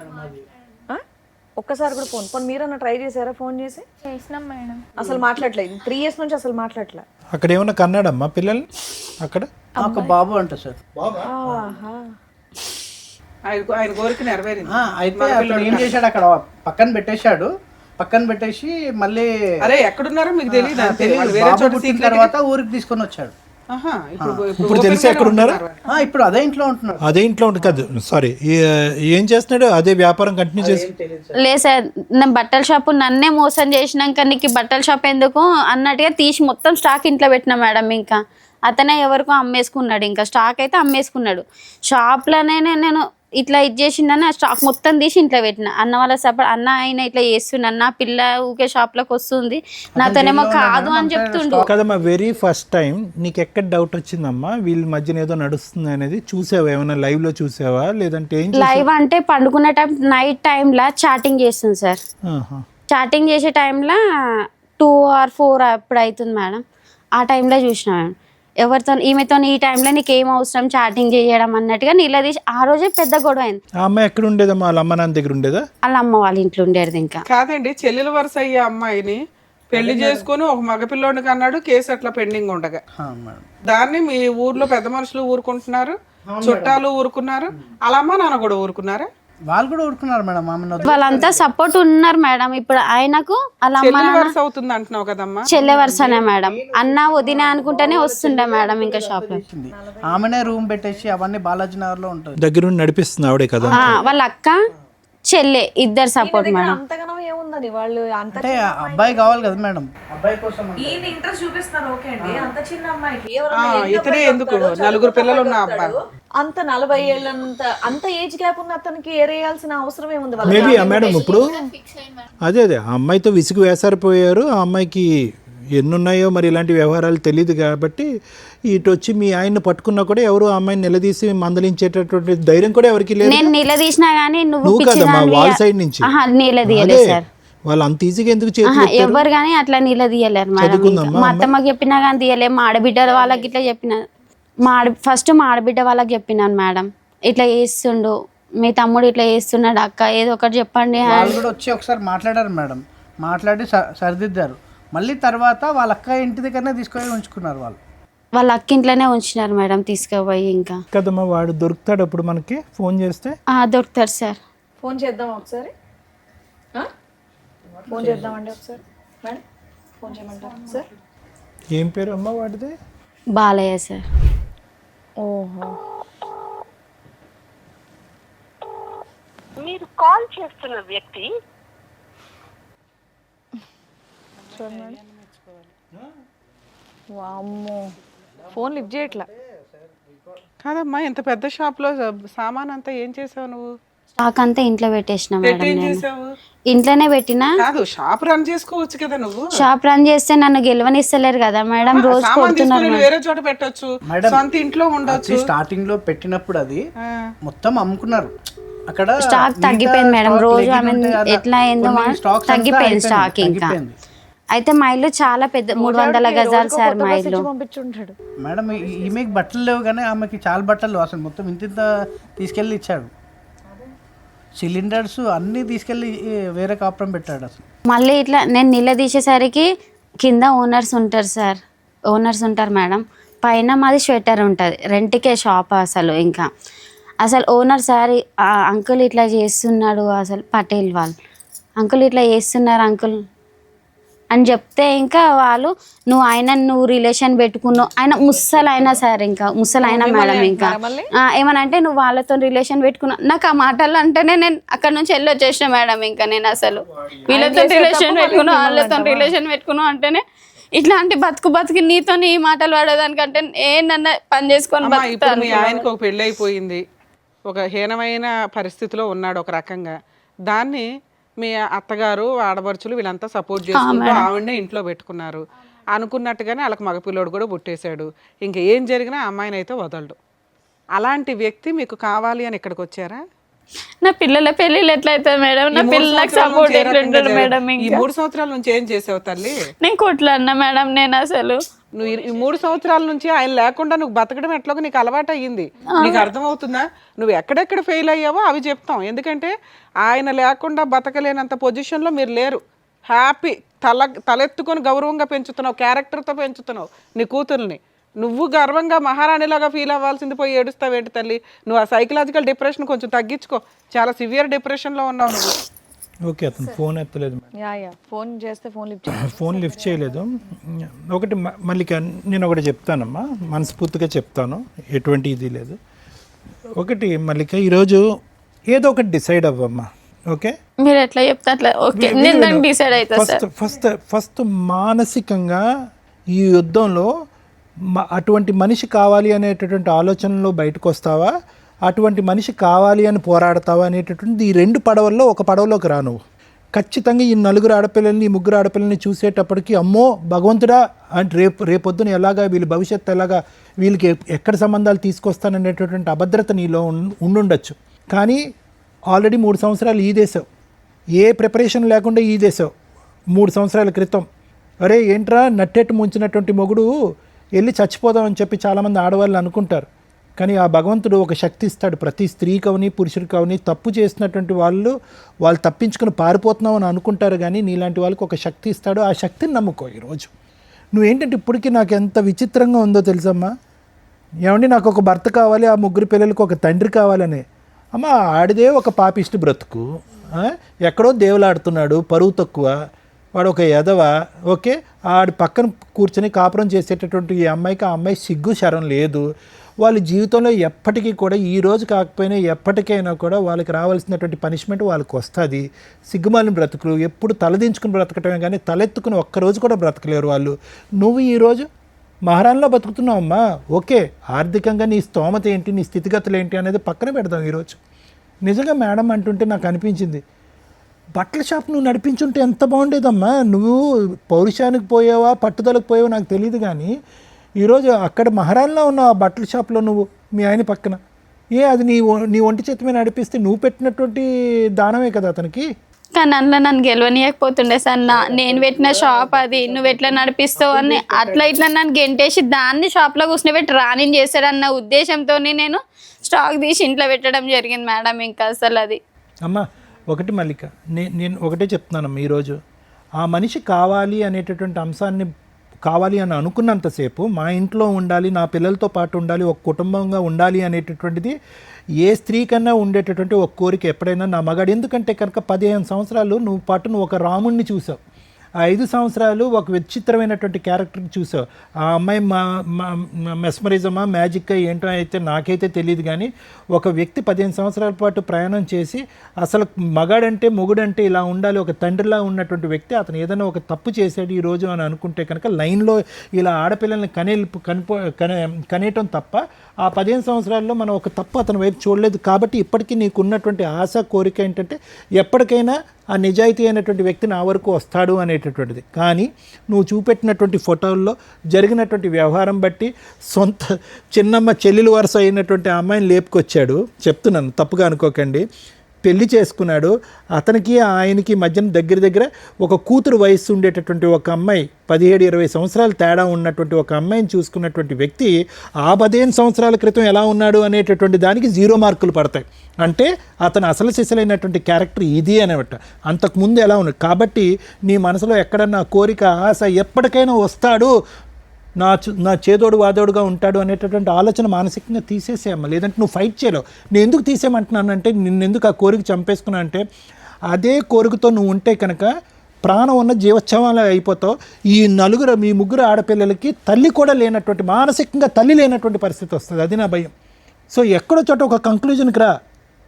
ఒక్కసారి కూడా ఫోన్ మీరన్నా ట్రై చేశారా? ఫోన్ చేసి చేసినాం మేడం. అసలు మాట్లాడలేదు 3 years నుంచి, అసలు మాట్లాడలే. అక్కడ ఏమన్నా కన్నాడమ్మా పిల్లల్ని? అక్కడ ఒక బాబు అంట సార్. ఆయన కోరిక నెరవేరింది. అయితే అతను ఏం చేశాడు, అక్కడ పక్కన పెట్టేసి మళ్ళీ అరే ఎక్కడున్నారో మీకు తెలియదు. బాబు పుట్టిన తర్వాత ఊరికి తీసుకొని వచ్చాడు. ఇప్పుడు తెలిసి ఎక్కడ ఉన్నారు? ఇప్పుడు అదే ఇంట్లో ఉంటున్నారు. అదే ఇంట్లో ఉంటుంది కాదు, సారీ, ఏం చేస్తున్నాడు? అదే వ్యాపారం కంటిన్యూ చేసి? లేదు సార్, నేను బట్టల షాపు నన్నే మోసం చేసినాక నీకు బట్టల షాప్ ఎందుకు అన్నట్టుగా తీసి మొత్తం స్టాక్ ఇంట్లో పెట్టినా మేడం. ఇంకా అతనే ఎవరికో అమ్మేసుకున్నాడు, ఇంకా స్టాక్ అయితే అమ్మేసుకున్నాడు. షాప్లోనే నేను ఇట్లా ఇది చేసిండని ఆ స్టాక్ మొత్తం తీసి ఇంట్లో పెట్టిన. అన్న వాళ్ళ సపోర్ట్, అన్న ఆయన ఇట్లా చేస్తున్నాడు, నా పిల్ల ఊకే షాప్లోకి వస్తుంది, నాతోనేమో కాదు అని చెప్తుండు. కదమ్మా, వెరీ ఫస్ట్ టైం నీకు ఎక్కడ డౌట్ వచ్చిందమ్మా వీళ్ళ మధ్యన ఏదో నడుస్తుంది అనేది? చూసావా, ఏమైనా లైవ్ లో చూసావా లేదంటే ఏం? లైవ్ అంటే పండుకునే టైం, నైట్ టైంలో చాటింగ్ చేస్తుంది సార్. చాటింగ్ చేసే టైంలో 2 or 4 అప్పుడు అవుతుంది మేడం. ఆ టైంలో చూసిన మేడం. ఎవరితో, ఈమెతో ఈ టైంలో నీకు ఏం అవసరం చాటింగ్ చేయడం అన్నట్టుగా నిలదీసి ఆ రోజే పెద్ద గొడవ అయింది. ఆ అమ్మాయి ఎక్కడ ఉండేదమ్మా? వాళ్ళ అమ్మ నాన్న దగ్గర ఉండేదా? వాళ్ళ అమ్మ వాళ్ళ ఇంట్లో ఉండేది. ఇంకా కాదండి, చెల్లెల వరుస అయ్యే అమ్మాయిని పెళ్లి చేసుకుని ఒక మగపిల్లోడికి అన్నాడు, కేసు అట్లా పెండింగ్ ఉండగా దాన్ని మీ ఊర్లో పెద్ద మనుషులు ఊరుకుంటున్నారు, చుట్టాలు ఊరుకున్నారు, అలా అమ్మ నాన్న కూడా ఊరుకున్నారా? వాళ్ళు కూడా ఊరుకున్నారు మేడం ఆమెను వదిలి. వాళ్ళంతా సపోర్ట్ ఉన్నారు మేడం. ఇప్పుడు ఆయనకు అలా అమ్మ చెల్లి నాన్న వరుస అవుతుంది అంటున్నావు కదమ్మా. చెల్లె వరుసనే మేడం. అన్న వదిన అనుకుంటేనే వస్తుండే మేడం ఇంకా షాప్ లో. ఆమెనే రూమ్ పెట్టేసి అవన్నీ బాలాజీ నగర్ లో ఉంటుంది. దగ్గరుండి నడిపిస్తుంది ఆవిడే కదా. వాళ్ళ అక్క చెల్లె ఇద్దరు సపోర్ట్ మేడం. అంతగానో ఏముందని వాళ్ళు అంత అంటే అబ్బాయి కావాలి కదా మేడం, అబ్బాయి కోసం అంటే. ఈయన ఇంట్రెస్ట్ చూపిస్తున్నారు ఓకే అండి. అంత చిన్న అమ్మాయికి ఇతనే ఎందుకు 4 పిల్లలు ఉన్న అబ్బాయి అంత 40 ఏళ్ళంత అంత ఏజ్ గ్యాప్ ఉన్న అతనికి ఏరేయాల్సిన అవసరం ఏముంది వాళ్ళకి? మేబీ ఆ మేడం ఇప్పుడు అదే ఆ అమ్మాయితో విసుగు వేసారిపోయారు. ఆ అమ్మాయికి ఎన్నున్నాయో మరి ఇలాంటి వ్యవహారాలు తెలియదు కాబట్టి ఇటు వచ్చి మీ ఆయన్ని పట్టుకున్నా కూడా ఎవరు ఆ అమ్మాయిని నిలదీసి మందలించేటటువంటి ధైర్యం కూడా ఎవరికి లేదు. నేను నిలదీసినా గానీ నువ్వు కదమ్మా వాళ్ళ సైడ్ నుంచి. నిలదీయలేదు సార్. వాళ్ళు అంత ఈజీగా ఎందుకు చేతులు ఎవరు గానీ అట్లా నిలదీయలేరు మేడం. మా అత్తమ్మకి చెప్పినా కానీ తీయలేదు. మా ఆడబిడ్డ వాళ్ళకి ఇట్లా చెప్పిన ఫస్ట్ మా ఆడబిడ్డ వాళ్ళకి చెప్పినాను మేడం, ఇట్లా చేస్తుండు మీ తమ్ముడు ఇట్లా చేస్తున్నాడు అక్క, ఏదో ఒకటి చెప్పండి. వాళ్ళు కూడా వచ్చి ఒకసారి మాట్లాడారు మేడం, మాట్లాడి సరిదిద్దారు. మళ్ళీ తర్వాత వాళ్ళ అక్క ఇంటి దగ్గరనే తీసుకొని ఉంచుకున్నారు. వాళ్ళ అక్క ఇంట్లోనే ఉంచినారు మేడం తీసుకుపోయి. ఇంకా కదమ్మా వాడు దొరుకుతాడు అప్పుడు మనకి ఫోన్ చేస్తే. దొరుకుతారు సార్. ఫోన్ చేద్దాం ఒకసారి, ఫోన్ చేద్దామండి ఒకసారి మేడం. ఫోన్ చేయమంటారా సార్? ఏం పేరు అమ్మ వాడిది? బాలయ్య సార్. ఓహో, మీరు కాల్ చేస్తున్న వ్యక్తి వామ్మో ఫోన్ లిఫ్ట్ చేయట్లా. కాదమ్మా, ఇంత పెద్ద షాప్ లో సామాన్ అంతా ఏం చేసావు నువ్వు? స్టాక్ అంతా ఇంట్లో పెట్టేసిన మేడం. ఏం నేను చేసావు? ఇంట్లోనే పెట్టినా. కాదు, షాప్ రన్ చేసుకోవచ్చు కదా నువ్వు. షాప్ రన్ చేస్తే నన్ను గెలవనిస్తలేరు కదా మేడం. రోజు సామాన్ తీసుకొని కొడుతున్నారు. వేరే చోట పెట్టొచ్చు, సొంత ఇంట్లో ఉండొచ్చు. స్టార్టింగ్ లో పెట్టినప్పుడు అది మొత్తం అమ్ముకున్నారు. అక్కడ స్టాక్ తగ్గిపోయింది మేడం. రోజు ఆమె ఎట్లా ఏందో తగ్గిపోయింది స్టాక్. ఇంకా అయితే మా ఇల్లు చాలా పెద్ద 300 గజాలు సార్ మా ఇల్లు. పంపించుంటాడు మేడం. ఈమెకి బట్టలు లేవు కానీ ఆమెకి చాలా బట్టలు అసలు మొత్తం ఇంత తీసుకెళ్ళి ఇచ్చాడు. సిలిండర్స్ అన్నీ తీసుకెళ్ళి వేరే కాపురం పెట్టాడు అసలు. మళ్ళీ ఇట్లా నేను నిలదీసేసరికి కింద ఓనర్స్ ఉంటారు సార్, ఓనర్స్ ఉంటారు మేడం. పైన మాది స్వెటర్ ఉంటుంది, రెంట్కే షాప్. అసలు ఓనర్ సార్ అంకుల్ ఇట్లా చేస్తున్నాడు, అసలు పటేల్ వాళ్ళు అంకుల్ ఇట్లా చేస్తున్నారు అంకుల్ అని చెప్తే ఇంకా వాళ్ళు నువ్వు రిలేషన్ పెట్టుకున్నావు. ఆయన ముసలైనా సార్, ఇంకా ముసలైనా మేడం. ఇంకా ఏమనంటే నువ్వు వాళ్ళతో రిలేషన్ పెట్టుకున్నావు. నాకు ఆ మాటలు అంటేనే నేను అక్కడ నుంచి వెళ్ళి వచ్చేసిన మేడం. ఇంకా నేను అసలు వీళ్ళతో రిలేషన్ పెట్టుకున్నావు వాళ్ళతో రిలేషన్ పెట్టుకున్నావు అంటేనే ఇట్లాంటి బతుకు నీతో ఈ మాటలు పడేదానికంటే ఏంటన్నా పని చేసుకొని ఇప్పుడు మీ ఆయనకు ఒక పెళ్ళి అయిపోయింది, ఒక హీనమైన పరిస్థితిలో ఉన్నాడు ఒక రకంగా. దాన్ని మీ అత్తగారు ఆడబడుచులు వీళ్ళంతా సపోర్ట్ చేసుకుంటూ ఆవిడనే ఇంట్లో పెట్టుకున్నారు. అనుకున్నట్టుగానే వాళ్ళకి మగపిల్లోడు కూడా పుట్టేశాడు. ఇంకా ఏం జరిగినా అమ్మాయిని అయితే వదలడు. అలాంటి వ్యక్తి మీకు కావాలి అని ఇక్కడికి వచ్చారా? నా పిల్లల పెళ్ళిళ్ళు ఎట్లయితే మేడం, నా పిల్లలకు సపోర్ట్ ఎట్లుంటాడు మేడం? ఈ 3 సంవత్సరాల నుంచి ఏం చేసావు తల్లి? నేను కొట్లాడినా మేడం. నేను అసలు నువ్వు ఈ 3 సంవత్సరాల నుంచి ఆయన లేకుండా నువ్వు బతకడం ఎట్లాగో నీకు అలవాటు అయ్యింది. నీకు అర్థమవుతుందా? నువ్వు ఎక్కడెక్కడ ఫెయిల్ అయ్యావో అవి చెప్తాం. ఎందుకంటే ఆయన లేకుండా బతకలేనంత పొజిషన్లో మీరు లేరు. హ్యాపీ తలెత్తుకొని గౌరవంగా పెంచుతున్నావు, క్యారెక్టర్తో పెంచుతున్నావు నీ కూతుర్ని. నువ్వు గర్వంగా మహారాణిలాగా ఫీల్ అవ్వాల్సింది పోయి ఏడుస్తావు ఏంటి తల్లి? నువ్వు ఆ సైకలాజికల్ డిప్రెషన్ కొంచెం తగ్గించుకో. చాలా సివియర్ డిప్రెషన్లో ఉన్నావు నువ్వు. ఓకే, అతను ఫోన్ ఎత్తలేదు. ఫోన్ చేస్తే ఫోన్ లిఫ్ట్ చేయలేదు. ఒకటి మల్లిక, నేను ఒకటి చెప్తానమ్మా, మనస్ఫూర్తిగా చెప్తాను, ఎటువంటి ఇది లేదు. ఒకటి మల్లిక, ఈరోజు ఏదో ఒకటి డిసైడ్ అవ్వమ్మా. ఓకే, మీరు ఎట్లా చెప్తే అట్లా ఓకే, నేను డిసైడ్ అవుతా. ఫస్ట్ మానసికంగా ఈ యుద్ధంలో అటువంటి మనిషి కావాలి అనేటటువంటి ఆలోచనలో బయటకు వస్తావా, అటువంటి మనిషి కావాలి అని పోరాడతావా అనేటటువంటి ఈ 2 పడవల్లో ఒక పడవలోకి రా నువ్వు. ఖచ్చితంగా ఈ 4 ఆడపిల్లల్ని, ఈ 3 ఆడపిల్లల్ని చూసేటప్పటికి అమ్మో భగవంతుడా అంటే రేపొద్దున ఎలాగా వీళ్ళ భవిష్యత్తు ఎలాగా, వీళ్ళకి ఎక్కడ సంబంధాలు తీసుకొస్తాననేటటువంటి అభద్రత నీలో ఉండుండొచ్చు. కానీ ఆల్రెడీ 3 సంవత్సరాలు ఈదేశావు, ఏ ప్రిపరేషన్ లేకుండా ఈదేశావు. 3 సంవత్సరాల క్రితం అరే ఏంట్రా నట్టెట్టు ముంచినటువంటి మొగుడు వెళ్ళి చచ్చిపోదామని చెప్పి చాలామంది ఆడవాళ్ళు అనుకుంటారు. కానీ ఆ భగవంతుడు ఒక శక్తి ఇస్తాడు. ప్రతి స్త్రీకి అవని పురుషుడికి అవని తప్పు చేసినటువంటి వాళ్ళు తప్పించుకుని పారిపోతున్నావు అని అనుకుంటారు. కానీ నీలాంటి వాళ్ళకి ఒక శక్తి ఇస్తాడు. ఆ శక్తిని నమ్ముకో. ఈరోజు నువ్వేంటంటే ఇప్పటికీ నాకు ఎంత విచిత్రంగా ఉందో తెలుసమ్మా. ఏమండి, నాకు ఒక భర్త కావాలి, ఆ 3 పిల్లలకు ఒక తండ్రి కావాలని. అమ్మ ఆడిదే ఒక పాపిష్టి బ్రతుకు, ఎక్కడో దేవులాడుతున్నాడు, పరువు తక్కువ, వాడు ఒక ఎదవ. ఓకే, ఆడి పక్కన కూర్చొని కాపురం చేసేటటువంటి ఈ అమ్మాయికి ఆ అమ్మాయి సిగ్గు శరం లేదు. వాళ్ళ జీవితంలో ఎప్పటికీ కూడా ఈ రోజు కాకపోయినా ఎప్పటికైనా కూడా వాళ్ళకి రావాల్సినటువంటి పనిష్మెంట్ వాళ్ళకి వస్తుంది. సిగ్గుమాలిన బ్రతుకులు, ఎప్పుడు తలదించుకుని బ్రతకటమే కానీ తలెత్తుకుని ఒక్కరోజు కూడా బ్రతకలేరు వాళ్ళు. నువ్వు ఈరోజు మహారాణిలో బతుకుతున్నావు అమ్మా. ఓకే, ఆర్థికంగా నీ స్తోమత ఏంటి, నీ స్థితిగతులు ఏంటి అనేది పక్కన పెడదాం ఈరోజు. నిజంగా మేడం అంటుంటే నాకు అనిపించింది, బట్టల షాప్ నువ్వు నడిపించుంటే ఎంత బాగుండేదమ్మా. నువ్వు పౌరుషానికి పోయావా పట్టుదలకు పోయావా నాకు తెలియదు, కానీ ఈరోజు అక్కడ మహారాణిలో ఉన్న ఆ బట్టల షాప్లో నువ్వు మీ ఆయన పక్కన అది నీ ఒంటి చేతి మీద నడిపిస్తే నువ్వు పెట్టినటువంటి దానమే కదా అతనికి. కానీ అందులో నన్ను గెలవనీయకపోతుండే సార్. నేను పెట్టిన షాప్ అది, నువ్వు ఎట్లా నడిపిస్తావు అని అట్లా ఇట్లా నన్ను గెంటేసి దాన్ని షాప్లో కూర్చోబెట్టి రానింగ్ చేశాడన్న ఉద్దేశంతో నేను స్టాక్ తీసి ఇంట్లో పెట్టడం జరిగింది మేడం. ఇంకా అసలు అది అమ్మా ఒకటి మల్లిక, నేను ఒకటే చెప్తున్నానమ్మా, ఈరోజు ఆ మనిషి కావాలి అనేటటువంటి అంశాన్ని కావాలి అని అనుకున్నంతసేపు మా ఇంట్లో ఉండాలి, నా పిల్లలతో పాటు ఉండాలి, ఒక కుటుంబంగా ఉండాలి అనేటటువంటిది ఏ స్త్రీ కన్నా ఉండేటటువంటి ఒక కోరిక ఎప్పుడైనా నా మగాడు. ఎందుకంటే కనుక 15 సంవత్సరాలు నువ్వు పాటు నువ్వు ఒక రాముణ్ణి చూసావు, ఆ 5 సంవత్సరాలు ఒక విచిత్రమైనటువంటి క్యారెక్టర్ని చూసావు. ఆ అమ్మాయి మెస్మరిజమా మ్యాజిక్గా ఏంటో అయితే నాకైతే తెలియదు, కానీ ఒక వ్యక్తి 15 సంవత్సరాల పాటు ప్రయాణం చేసి అసలు మగాడంటే మొగుడంటే ఇలా ఉండాలి, ఒక తండ్రిలా ఉన్నటువంటి వ్యక్తి అతను ఏదైనా ఒక తప్పు చేశాడు ఈరోజు అని అనుకుంటే కనుక లైన్లో ఇలా ఆడపిల్లల్ని కనేయటం తప్ప ఆ 15 సంవత్సరాల్లో మనం ఒక తప్పు అతని వైపు చూడలేదు. కాబట్టి ఇప్పటికీ నీకు ఉన్నటువంటి ఆశ కోరిక ఏంటంటే ఎప్పటికైనా ఆ నిజాయితీ అయినటువంటి వ్యక్తి నా వరకు వస్తాడు అనేటటువంటిది. కానీ నువ్వు చూపెట్టినటువంటి ఫోటోల్లో జరిగినటువంటి వ్యవహారం బట్టి సొంత చిన్నమ్మ చెల్లెలు వరుస అయినటువంటి ఆ అమ్మాయిని లేపుకొచ్చాడు. చెప్తున్నాను, తప్పుగా అనుకోకండి. పెళ్లి చేసుకున్నాడు. అతనికి ఆయనకి మధ్యన దగ్గర ఒక కూతురు వయస్సు ఉండేటటువంటి ఒక అమ్మాయి, 17-20 సంవత్సరాలు తేడా ఉన్నటువంటి ఒక అమ్మాయిని చూసుకున్నటువంటి వ్యక్తి ఆ 15 సంవత్సరాల క్రితం ఎలా ఉన్నాడు అనేటటువంటి దానికి 0 మార్కులు పడతాయి. అంటే అతను అసలు సిసలైనటువంటి క్యారెక్టర్ ఇది అనమాట. అంతకుముందు ఎలా ఉన్నాడు. కాబట్టి నీ మనసులో ఎక్కడన్నా కోరిక ఆశ ఎప్పటికైనా వస్తాడు, నా చేదోడు వాదోడుగా ఉంటాడు అనేటటువంటి ఆలోచన మానసికంగా తీసేసేయమ్మ. లేదంటే నువ్వు ఫైట్ చేయలేవు. నేను ఎందుకు తీసేయమంటున్నానంటే నిన్నెందుకు ఆ కోరిక చంపేసుకున్నా అంటే అదే కోరికతో నువ్వు ఉంటే కనుక ప్రాణం ఉన్న జీవోత్సవాలు అయిపోతావు. మీ ముగ్గురు ఆడపిల్లలకి తల్లి కూడా లేనటువంటి, మానసికంగా తల్లి లేనటువంటి పరిస్థితి వస్తుంది. అది నా భయం. సో ఎక్కడో చోట ఒక కంక్లూజన్కి రా,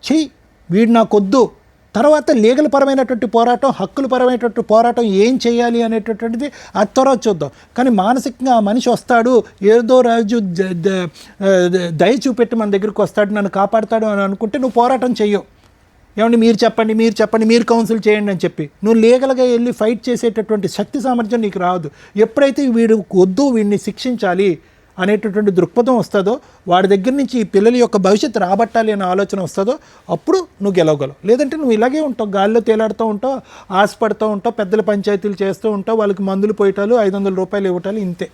చెయ్యి వీడు నాకొద్దు, తర్వాత లీగల్ పరమైనటువంటి పోరాటం, హక్కుల పరమైనటువంటి పోరాటం ఏం చేయాలి అనేటటువంటిది అది తర్వాత చూద్దాం. కానీ మానసికంగా ఆ మనిషి వస్తాడు, ఏదో రాజు దయ చూపెట్టి మన దగ్గరికి వస్తాడు, నన్ను కాపాడుతాడు అని అనుకుంటే నువ్వు పోరాటం చెయ్యవు. ఏమండి మీరు చెప్పండి, మీరు కౌన్సిల్ చేయండి అని చెప్పి నువ్వు లీగల్గా వెళ్ళి ఫైట్ చేసేటటువంటి శక్తి సామర్థ్యం నీకు రాదు. ఎప్పుడైతే వీడు వద్దు, వీడిని శిక్షించాలి అనేటటువంటి దృక్పథం వస్తుందో, వాడి దగ్గర నుంచి ఈ పిల్లల యొక్క భవిష్యత్తు రాబట్టాలి అనే ఆలోచన వస్తుందో అప్పుడు నువ్వు గెలవగలవు. లేదంటే నువ్వు ఇలాగే ఉంటావు, గాల్లో తేలాడుతూ ఉంటావు, ఆశపడుతూ ఉంటావు, పెద్దల పంచాయతీలు చేస్తూ ఉంటావు, వాళ్ళకి మందులు పోయటాలు, 500 రూపాయలు ఇవ్వటాలు, ఇంతే.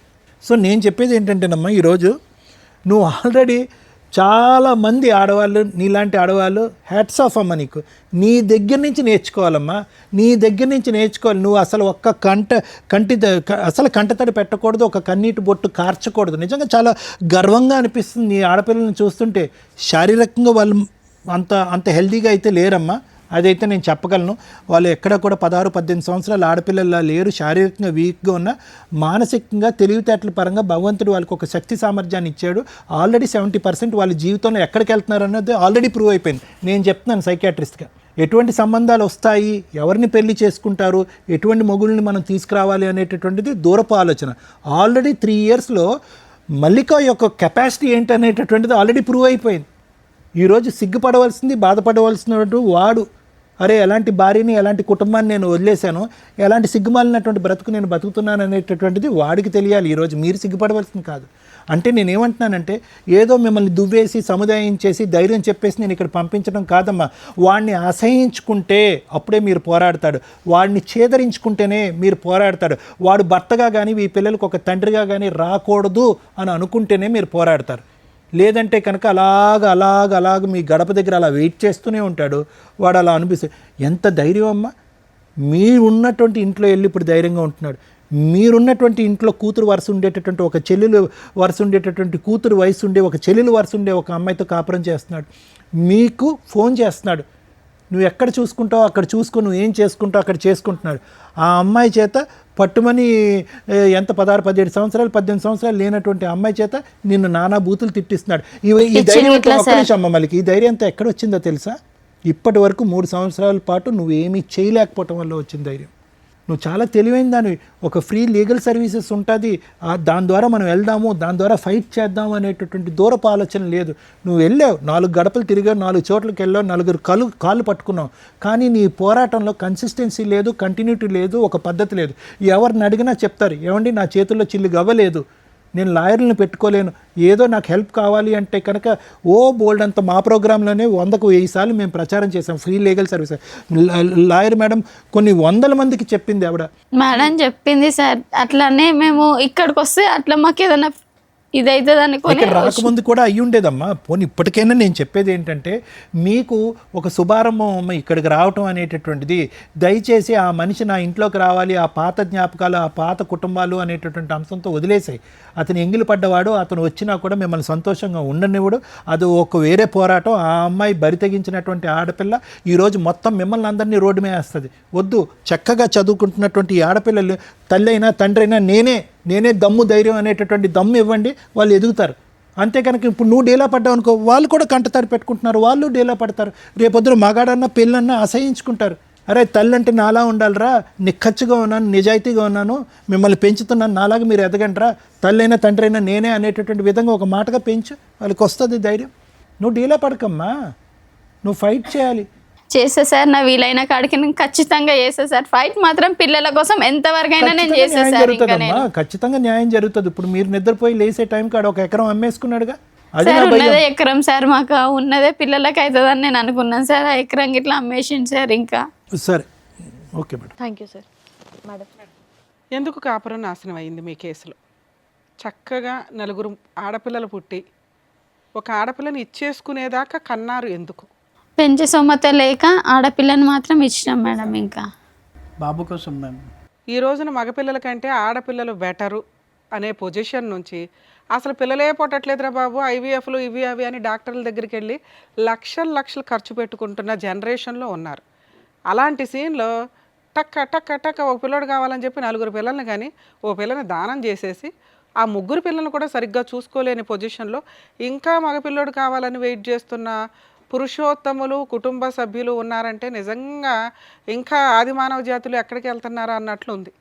సో నేను చెప్పేది ఏంటంటేనమ్మా, ఈరోజు నువ్వు ఆల్రెడీ చాలామంది ఆడవాళ్ళు, నీలాంటి ఆడవాళ్ళు హ్యాట్స్ ఆఫ్ అమ్మ, నీకు నీ దగ్గర నుంచి నేర్చుకోవాలమ్మా, నీ దగ్గర నుంచి నేర్చుకోవాలి. నువ్వు అసలు ఒక్క కంటతడి పెట్టకూడదు, ఒక కన్నీటి బొట్టు కార్చకూడదు. నిజంగా చాలా గర్వంగా అనిపిస్తుంది నీ ఆడపిల్లల్ని చూస్తుంటే. శారీరకంగా వాళ్ళు అంత హెల్తీగా అయితే లేరమ్మా, అదైతే నేను చెప్పగలను. వాళ్ళు ఎక్కడ కూడా 16-18 సంవత్సరాల ఆడపిల్లలా లేరు. శారీరకంగా వీక్గా ఉన్న, మానసికంగా తెలివితేటల పరంగా భగవంతుడు వాళ్ళకి ఒక శక్తి సామర్థ్యాన్ని ఇచ్చాడు. ఆల్రెడీ 70% వాళ్ళ జీవితంలో ఎక్కడికి వెళ్తున్నారు అన్నది ఆల్రెడీ ప్రూవ్ అయిపోయింది. నేను చెప్తున్నాను సైకియాట్రిస్ట్గా, ఎటువంటి సంబంధాలు వస్తాయి, ఎవరిని పెళ్లి చేసుకుంటారు, ఎటువంటి మొగుళ్ళని మనం తీసుకురావాలి అనేటటువంటిది దూరపు ఆలోచన. ఆల్రెడీ 3 ఇయర్స్లో మల్లిక యొక్క కెపాసిటీ ఏంటనేటటువంటిది ఆల్రెడీ ప్రూవ్ అయిపోయింది. ఈరోజు సిగ్గుపడవలసింది, బాధపడవలసినటువంటి వాడు, అరే ఎలాంటి భార్యని, ఎలాంటి కుటుంబాన్ని నేను వదిలేశాను, ఎలాంటి సిగ్గుమాలినటువంటి బ్రతుకు నేను బతుకుతున్నాను అనేటటువంటిది వాడికి తెలియాలి. ఈరోజు మీరు సిగ్గుపడవలసింది కాదు. అంటే నేనేమంటున్నానంటే ఏదో మిమ్మల్ని దువ్వేసి సముదాయించేసి ధైర్యం చెప్పేసి నేను ఇక్కడ పంపించడం కాదమ్మా. వాడిని అసహించుకుంటే అప్పుడే మీరు పోరాడతాడు, వాడిని ఛేదరించుకుంటేనే మీరు పోరాడతాడు. వాడు భర్తగా కానీ ఈ పిల్లలకు ఒక తండ్రిగా కానీ రాకూడదు అని అనుకుంటేనే మీరు పోరాడతారు. లేదంటే కనుక అలాగ మీ గడప దగ్గర అలా వెయిట్ చేస్తూనే ఉంటాడు. వాడు అలా అనిపిస్తుంది. ఎంత ధైర్యం అమ్మా, మీరున్నటువంటి ఇంట్లో వెళ్ళి ఇప్పుడు ధైర్యంగా ఉంటున్నాడు. మీరున్నటువంటి ఇంట్లో కూతురు వరుస ఉండేటటువంటి ఒక చెల్లెలు వరుస ఉండేటటువంటి కూతురు వయసు ఉండే ఒక చెల్లెలు వరుస ఉండే ఒక అమ్మాయితో కాపురం చేస్తున్నాడు. మీకు ఫోన్ చేస్తున్నాడు, నువ్వు ఎక్కడ చూసుకుంటావు అక్కడ చూసుకో, నువ్వు ఏం చేసుకుంటావు అక్కడ చేసుకుంటున్నాడు. ఆ అమ్మాయి చేత పట్టుమని ఎంత 16, 17 సంవత్సరాలు 18 సంవత్సరాలు లేనటువంటి అమ్మాయి చేత నిన్ను నానా బూతులు తిట్టిస్తున్నాడు. ఈ ధైర్యం అంతా ఒక్క నిమిషం అమ్మ, మళ్ళీ ఈ ధైర్యం అంతా ఎక్కడ వచ్చిందో తెలుసా? ఇప్పటి వరకు 3 సంవత్సరాల పాటు నువ్వేమీ చేయలేకపోవటం వల్ల వచ్చిన ధైర్యం. నువ్వు చాలా తెలివైన దానివి. ఒక ఫ్రీ లీగల్ సర్వీసెస్ ఉంటుంది, దాని ద్వారా మనం వెళ్దాము, దాని ద్వారా ఫైట్ చేద్దాము అనేటటువంటి దూరపు ఆలోచన లేదు. నువ్వు వెళ్ళావు, 4 గడపలు తిరిగావు, 4 చోట్లకి వెళ్ళావు, 4 కాళ్ళు పట్టుకున్నావు. కానీ నీ పోరాటంలో కన్సిస్టెన్సీ లేదు, కంటిన్యూటీ లేదు, ఒక పద్ధతి లేదు. ఎవరిని అడిగినా చెప్తారు, ఏమండి నా చేతుల్లో చిల్లు గవ్వలేదు, నేను లాయర్లను పెట్టుకోలేను, ఏదో నాకు హెల్ప్ కావాలి అంటే కనుక బోల్డ్ అంత మా ప్రోగ్రాంలోనే 100కు 1000 సార్లు మేము ప్రచారం చేసాం free legal service. Lawyer madam కొన్ని 100 మందికి చెప్పింది ఆవిడ. మేడం చెప్పింది సార్, అట్లానే మేము ఇక్కడికి వస్తే అట్లా మాకు ఏదైనా ఇదైతుంది అనుకోని ఇక్కడ రాకముందు కూడా అయ్యి ఉండేదమ్మా. పోనీ ఇప్పటికైనా నేను చెప్పేది ఏంటంటే, మీకు ఒక శుభారంభం ఇక్కడికి రావటం అనేటటువంటిది, దయచేసి ఆ మనిషి నా ఇంట్లోకి రావాలి, ఆ పాత జ్ఞాపకాలు, ఆ పాత కుటుంబాలు అనేటటువంటి అంశంతో వదిలేసాయి. అతను ఎంగిలి పడ్డవాడు, అతను వచ్చినా కూడా మిమ్మల్ని సంతోషంగా ఉండనివ్వడు. అది ఒక వేరే పోరాటం. ఆ అమ్మాయి బరి తెగించినటువంటి ఆడపిల్ల ఈరోజు మొత్తం మిమ్మల్ని అందరినీ రోడ్డు మీద వేస్తుంది. వద్దు, చక్కగా చదువుకుంటున్నటువంటి ఈ ఆడపిల్లలు తల్లి అయినా తండ్రి అయినా నేనే దమ్ము ధైర్యం అనేటటువంటి దమ్ము ఇవ్వండి, వాళ్ళు ఎదుగుతారు. అంతే కనుక ఇప్పుడు నువ్వు డేలా పడ్డావు అనుకో, వాళ్ళు కూడా కంటతారు పెట్టుకుంటున్నారు, వాళ్ళు డేలా పడతారు. రేపొద్దున మగాడన్నా పెళ్ళన్నా అసహించుకుంటారు. అరే తల్లి అంటే నాలా ఉండాలిరా, నిక్కచ్చిగా ఉన్నాను, నిజాయితీగా ఉన్నాను, మిమ్మల్ని పెంచుతున్నాను, నాలాగా మీరు ఎదగండిరా, తల్లి అయినా తండ్రి అయినా నేనే అనేటటువంటి విధంగా ఒక మాటగా పెంచు, వాళ్ళకి వస్తుంది ధైర్యం. నువ్వు డీలా పడకమ్మా, నువ్వు ఫైట్ చేయాలి. చేస్తా సార్, నా వీలైన కాడికి నేను ఖచ్చితంగా చేస్తా సార్. ఫైట్ మాత్రం పిల్లల కోసం ఎంతవరకు అయినా నేను చేస్తా సార్. ఖచ్చితంగా న్యాయం జరుగుతుంది. ఇప్పుడు మీరు నిద్రపోయి లేసే టైం కాడ 1 ఎకరం అమ్మేసుకున్నాడుగా, సార్ ఉన్నదే ఎకరం సార్, మాకు ఉన్నదే పిల్లలకి అవుతుందని నేను అనుకున్నాను సార్. ఆ ఎకరం ఇట్లా అమ్మేసింది సార్. ఇంకా సరే, okay madam. Thank you sir. Madam, ఎందుకు కాపురం నాశనం అయింది మీ కేసులో? చక్కగా 4 ఆడపిల్లలు పుట్టి ఒక ఆడపిల్లని ఇచ్చేసుకునేదాకా కన్నారు ఎందుకు? పెంచే సొమ్మత లేక ఆడపిల్లని మాత్రం ఇచ్చినాం మేడం. ఇంకా బాబు కోసం మేము ఈ రోజున మగపిల్లల కంటే ఆడపిల్లలు బెటరు అనే పొజిషన్ నుంచి అసలు పిల్లలే పుట్టట్లేదురా బాబు, ఐవీఎఫ్లు ఇవి అవి అని డాక్టర్ల దగ్గరికి వెళ్ళి లక్షలు ఖర్చు పెట్టుకుంటున్న జనరేషన్లో ఉన్నారు. అలాంటి సీన్లో టక్క టక్క టక్క ఒక పిల్లడు కావాలని చెప్పి 4 పిల్లల్ని కానీ ఓ పిల్లని దానం చేసేసి ఆ 3 పిల్లలను కూడా సరిగ్గా చూసుకోలేని పొజిషన్లో ఇంకా మగపిల్లడు కావాలని వెయిట్ చేస్తున్న పురుషోత్తములు కుటుంబ సభ్యులు ఉన్నారంటే నిజంగా ఇంకా ఆది మానవ జాతులు ఎక్కడికి వెళ్తున్నారా అన్నట్లుంది.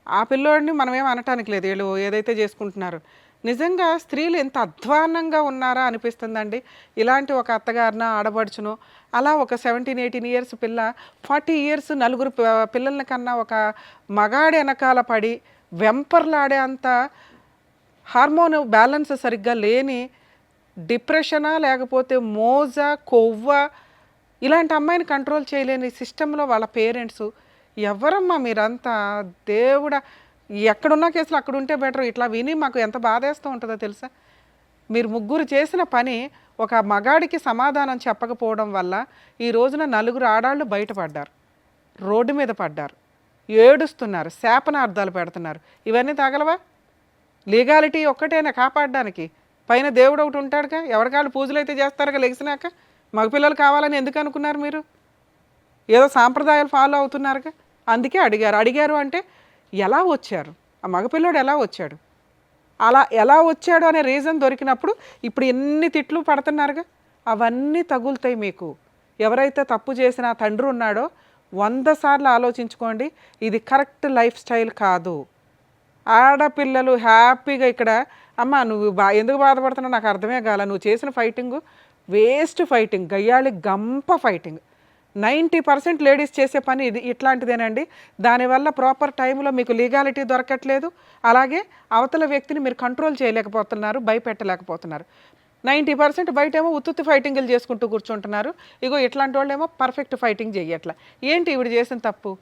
ఆ పిల్లోడిని మనమేం అనటానికి లేదు, వీళ్ళు ఏదైతే చేసుకుంటున్నారు. నిజంగా స్త్రీలు ఎంత అధ్వాన్నంగా ఉన్నారా అనిపిస్తుందండి. ఇలాంటి ఒక అత్తగారిన ఆడబడుచును అలా ఒక 17-18 ఇయర్స్ పిల్ల 40 ఇయర్స్ 4 పిల్లల కన్నా ఒక మగాడి వెనకాల పడి వెంపర్లాడే అంత హార్మోన్ బ్యాలెన్స్ సరిగ్గా లేని డిప్రెషనా లేకపోతే మోజా కొవ్వ ఇలాంటి అమ్మాయిని కంట్రోల్ చేయలేని సిస్టంలో వాళ్ళ పేరెంట్స్. ఎవరమ్మా మీరంతా? దేవుడా, ఎక్కడున్న కేసులు అక్కడ ఉంటే బెటర్. ఇట్లా విని మాకు ఎంత బాధేస్తూ ఉంటుందో తెలుసా? మీరు 3 చేసిన పని ఒక మగాడికి సమాధానం చెప్పకపోవడం వల్ల ఈ రోజున 4 ఆడాళ్ళు బయటపడ్డారు, రోడ్డు మీద పడ్డారు, ఏడుస్తున్నారు, శాపనార్థాలు పెడుతున్నారు. ఇవన్నీ తగలవా? లీగాలిటీ ఒక్కటేనా కాపాడడానికి? పైన దేవుడు ఒకటి ఉంటాడుగా, ఎవరికాళ్ళు పూజలు అయితే చేస్తారుగా లెగిసినాక. మగపిల్లలు కావాలని ఎందుకు అనుకున్నారు మీరు? ఏదో సాంప్రదాయాలు ఫాలో అవుతున్నారుగా, అందుకే అడిగారు అంటే ఎలా వచ్చారు, ఆ మగపిల్లోడు ఎలా వచ్చాడు, అలా ఎలా వచ్చాడు అనే రీజన్ దొరికినప్పుడు ఇప్పుడు ఎన్ని తిట్లు పడుతున్నారుగా, అవన్నీ తగులుతాయి మీకు. ఎవరైతే తప్పు చేసిన తండ్రి ఉన్నాడో 100 సార్లు ఆలోచించుకోండి, ఇది కరెక్ట్ లైఫ్ స్టైల్ కాదు. ఆడపిల్లలు హ్యాపీగా ఇక్కడ అమ్మ నువ్వు ఎందుకు బాధపడుతున్నావు నాకు అర్థమే కాల, నువ్వు చేసిన ఫైటింగు వేస్ట్ ఫైటింగ్, గయ్యాళి గంప ఫైటింగ్. 90% లేడీస్ చేసే పని ఇది ఇట్లాంటిదేనండి. దానివల్ల ప్రాపర్ టైంలో మీకు లీగాలిటీ దొరకట్లేదు, అలాగే అవతల వ్యక్తిని మీరు కంట్రోల్ చేయలేకపోతున్నారు, భయపెట్టలేకపోతున్నారు. 90% బయటేమో ఉత్తుత్తి ఫైటింగ్లు చేసుకుంటూ కూర్చుంటున్నారు. ఇగో ఇట్లాంటి వాళ్ళు ఏమో పర్ఫెక్ట్ ఫైటింగ్ చెయ్యట్లా. ఏంటి ఈవిడ చేసిన తప్పు?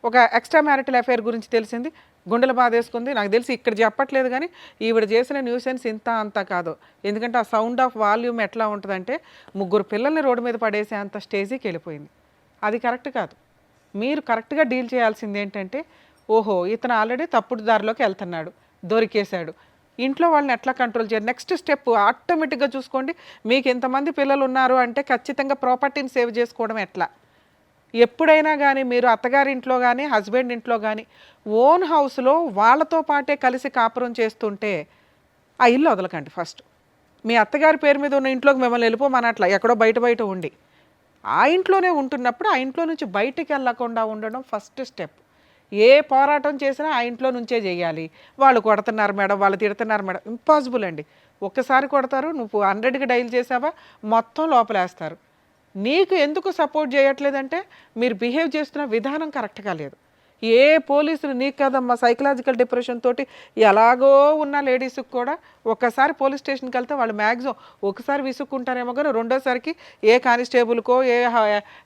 ఒక ఎక్స్ట్రా మ్యారిటల్ అఫైర్ గురించి తెలిసింది, గుండెలు బాధేసుకుంది. నాకు తెలిసి ఇక్కడ చెప్పట్లేదు కానీ ఈవిడ చేసిన న్యూసెన్స్ ఇంత అంతా కాదు. ఎందుకంటే ఆ సౌండ్ ఆఫ్ వాల్యూమ్ ఎట్లా ఉంటుందంటే 3 పిల్లల్ని రోడ్డు మీద పడేసే అంత స్టేజ్కి వెళ్ళిపోయింది. అది కరెక్ట్ కాదు. మీరు కరెక్ట్గా డీల్ చేయాల్సింది ఏంటంటే, ఓహో ఇతను ఆల్రెడీ తప్పుడు దారిలోకి వెళ్తున్నాడు, దొరికేశాడు, ఇంట్లో వాళ్ళని ఎట్లా కంట్రోల్ చేయాలి? నెక్స్ట్ స్టెప్ ఆటోమేటిక్గా చూసుకోండి. మీకు ఇంతమంది పిల్లలు ఉన్నారు అంటే ఖచ్చితంగా ప్రాపర్టీని సేవ్ చేసుకోవడం ఎట్లా. ఎప్పుడైనా కానీ మీరు అత్తగారింట్లో కానీ హస్బెండ్ ఇంట్లో కానీ ఓన్ హౌస్లో వాళ్ళతో పాటే కలిసి కాపురం చేస్తుంటే ఆ ఇల్లు వదలకండి. ఫస్ట్ మీ అత్తగారి పేరు మీద ఉన్న ఇంట్లోకి మిమ్మల్ని వెళ్ళిపోమనట్లా, ఎక్కడో బయట ఉండి ఆ ఇంట్లోనే ఉంటున్నప్పుడు ఆ ఇంట్లో నుంచి బయటికి వెళ్ళకుండా ఉండడం ఫస్ట్ స్టెప్. ఏ పోరాటం చేసినా ఆ ఇంట్లో నుంచే చేయాలి. వాళ్ళు కొడుతున్నారు మేడం, వాళ్ళు తిడుతున్నారు మేడం, ఇంపాసిబుల్ అండి. ఒక్కసారి కొడతారు, నువ్వు 100కి డైల్ చేసావా మొత్తం లోపలేస్తారు. నీకు ఎందుకు సపోర్ట్ చేయట్లేదంటే మీరు బిహేవ్ చేస్తున్న విధానం కరెక్ట్గా లేదు. ఏ పోలీసులు నీకు కదమ్మా సైకలాజికల్ డిప్రెషన్ తోటి ఎలాగో ఉన్న లేడీస్కి కూడా ఒక్కసారి పోలీస్ స్టేషన్కి వెళ్తే వాళ్ళు మ్యాక్సిమం ఒకసారి విసుక్కుంటారేమో కానీ రెండోసారికి ఏ కానిస్టేబుల్కో ఏ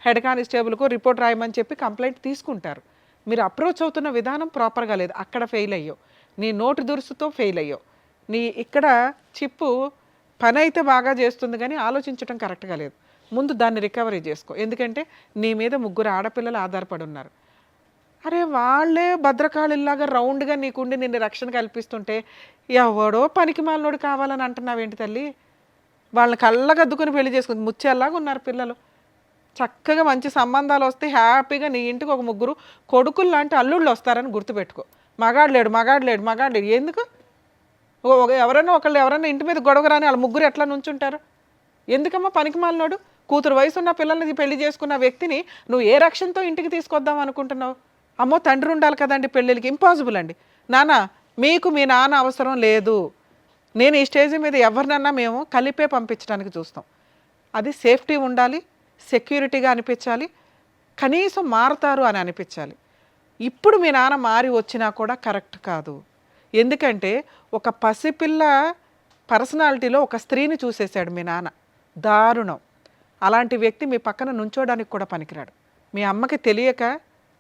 హెడ్ కానిస్టేబుల్కో రిపోర్ట్ రాయమని చెప్పి కంప్లైంట్ తీసుకుంటారు. మీరు అప్రోచ్ అవుతున్న విధానం ప్రాపర్గా లేదు, అక్కడ ఫెయిల్ అయ్యో. నీ నోటి దురుసుతో ఫెయిల్ అయ్యో. నీ ఇక్కడ చిప్పు పని అయితే బాగా చేస్తుంది కానీ ఆలోచించడం కరెక్ట్గా లేదు. ముందు దాన్ని రికవరీ చేసుకో. ఎందుకంటే నీ మీద 3 ఆడపిల్లలు ఆధారపడి ఉన్నారు. అరే వాళ్ళే భద్రకాళిల్లాగా రౌండ్గా నీకుండి నిన్ను రక్షణ కల్పిస్తుంటే ఎవడో పనికి మాలినోడు కావాలని అంటున్నావేంటి తల్లి? వాళ్ళని కళ్ళగద్దుకుని పెళ్లి చేసుకుంది ముచ్చేలాగా ఉన్నారు పిల్లలు. చక్కగా మంచి సంబంధాలు వస్తే హ్యాపీగా నీ ఇంటికి ఒక 3 కొడుకులు లాంటి అల్లుళ్ళు వస్తారని గుర్తుపెట్టుకో. మగాడు లేడు ఎందుకు? ఎవరైనా ఇంటి మీద గొడవ రాని వాళ్ళ 3 ఎట్లా నుంచుంటారు? ఎందుకమ్మా పనికి మాలినోడు? కూతురు వయసు ఉన్న పిల్లల్ని పెళ్లి చేసుకున్న వ్యక్తిని నువ్వు ఏ రక్షణతో ఇంటికి తీసుకొద్దాం అనుకుంటున్నావు? అమ్మో తండ్రి ఉండాలి కదండి పెళ్ళిళ్ళకి, ఇంపాసిబుల్ అండి. నాన్న మీకు మీ నాన్న అవసరం లేదు. నేను ఈ స్టేజ్ మీద ఎవరినన్నా మేము కలిపే పంపించడానికి చూస్తాం. అది సేఫ్టీ ఉండాలి, సెక్యూరిటీగా అనిపించాలి, కనీసం మారుతారు అని అనిపించాలి. ఇప్పుడు మీ నాన్న మారి వచ్చినా కూడా కరెక్ట్ కాదు. ఎందుకంటే ఒక పసిపిల్ల పర్సనాలిటీలో ఒక స్త్రీని చూసేశాడు మీ నాన్న. దారుణం. అలాంటి వ్యక్తి మీ పక్కన నుంచోడానికి కూడా పనికిరాడు. మీ అమ్మకి తెలియక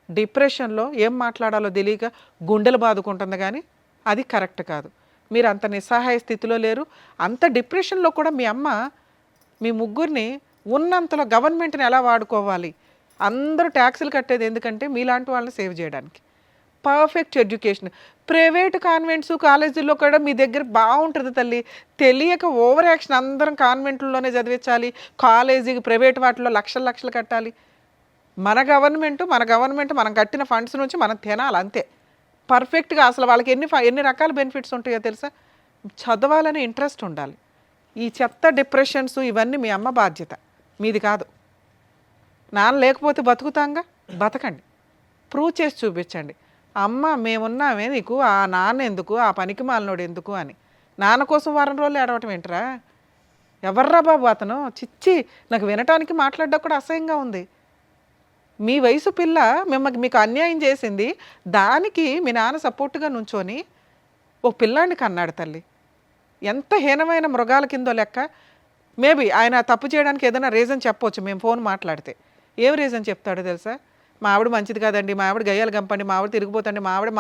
డిప్రెషన్లో ఏం మాట్లాడాలో తెలియక గుండెలు బాదుకుంటుంది కానీ అది కరెక్ట్ కాదు. మీరు అంత నిస్సహాయ స్థితిలో లేరు. అంత డిప్రెషన్లో కూడా మీ అమ్మ మీ 3 ఉన్నంతలో గవర్నమెంట్ని ఎలా వాడుకోవాలి, అందరూ ట్యాక్సులు కట్టేది ఎందుకంటే మీలాంటి వాళ్ళని సేవ్ చేయడానికి. పర్ఫెక్ట్ ఎడ్యుకేషన్ ప్రైవేట్ కాన్వెంట్స్ కాలేజీల్లో కూడా మీ దగ్గర బాగుంటుంది తల్లి. తెలియక ఓవర్ యాక్షన్, అందరం కాన్వెంట్లలోనే చదివించాలి, కాలేజీకి ప్రైవేట్ వాటిలో లక్షలు కట్టాలి. మన గవర్నమెంట్ మనం కట్టిన ఫండ్స్ నుంచి మనం తినాలి అంతే. పర్ఫెక్ట్గా అసలు వాళ్ళకి ఎన్ని రకాల బెనిఫిట్స్ ఉంటాయో తెలుసా? చదవాలని ఇంట్రెస్ట్ ఉండాలి. ఈ చెత్త డిప్రెషన్స్ ఇవన్నీ మీ అమ్మ బాధ్యత, మీది కాదు. నాన్న లేకపోతే బతుకుతాంగా, బతకండి, ప్రూవ్ చేసి చూపించండి. అమ్మ మేమున్నామే నీకు, ఆ నాన్న ఎందుకు, ఆ పనికి మాలినోడు ఎందుకు అని. నాన్న కోసం వారం రోజులు ఏడవటం ఏంట్రా? ఎవర్రా బాబు అతను? చిచ్చి, నాకు వినటానికి మాట్లాడడం కూడా అసహ్యంగా ఉంది. మీ వయసు పిల్ల మీకు అన్యాయం చేసింది, దానికి మీ నాన్న సపోర్ట్గా నుంచొని ఓ పిల్లాడిని కన్నాడు తల్లి. ఎంత హీనమైన మృగాల కిందో లెక్క. మేబీ ఆయన తప్పు చేయడానికి ఏదైనా రీజన్ చెప్పవచ్చు. మేము ఫోన్ మాట్లాడితే ఏం రీజన్ చెప్తాడో తెలుసా? మా ఆవిడ మంచిది కాదండి, మా ఆవిడ గయ్యాలు గంపండి, మా ఆవిడ తిరిగిపోతండి, మా ఆవిడ